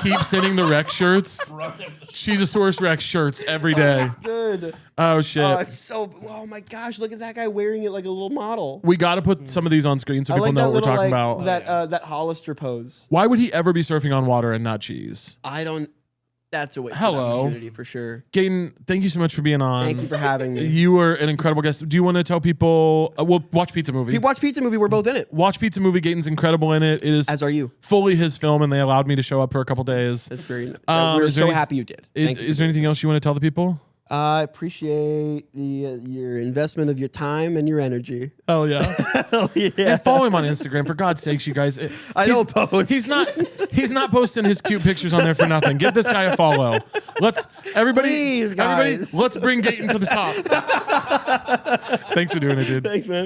keep sending the Rex shirts. Cheezosaurus Rex shirts every day. Good. Oh shit. Oh, it's so. Oh my gosh! Look at that guy wearing it like a little model. We got to put some of these on screen so I people like know that what we're little, talking like, about. that Hollister pose. Why would he ever be surfing on water and not cheese? I don't. That's a waste Hello. of opportunity for sure. Gaten, thank you so much for being on. Thank you for having me. You were an incredible guest. Do you want to tell people? Well, watch Pizza Movie. You watch Pizza Movie. We're both in it. Watch Pizza Movie. Gaten's incredible in it. It is As are you. fully his film, and they allowed me to show up for a couple days. That's very. is We're there so any- happy you did. Thank you. Is there anything else you want to tell the people? I appreciate your investment of your time and your energy. Oh yeah. Hell yeah. And follow him on Instagram, for God's sakes, you guys. I don't post. He's not posting his cute pictures on there for nothing. Give this guy a follow. Everybody, Please, everybody, guys. let's bring Gaten to the top. Thanks for doing it, dude. Thanks, man.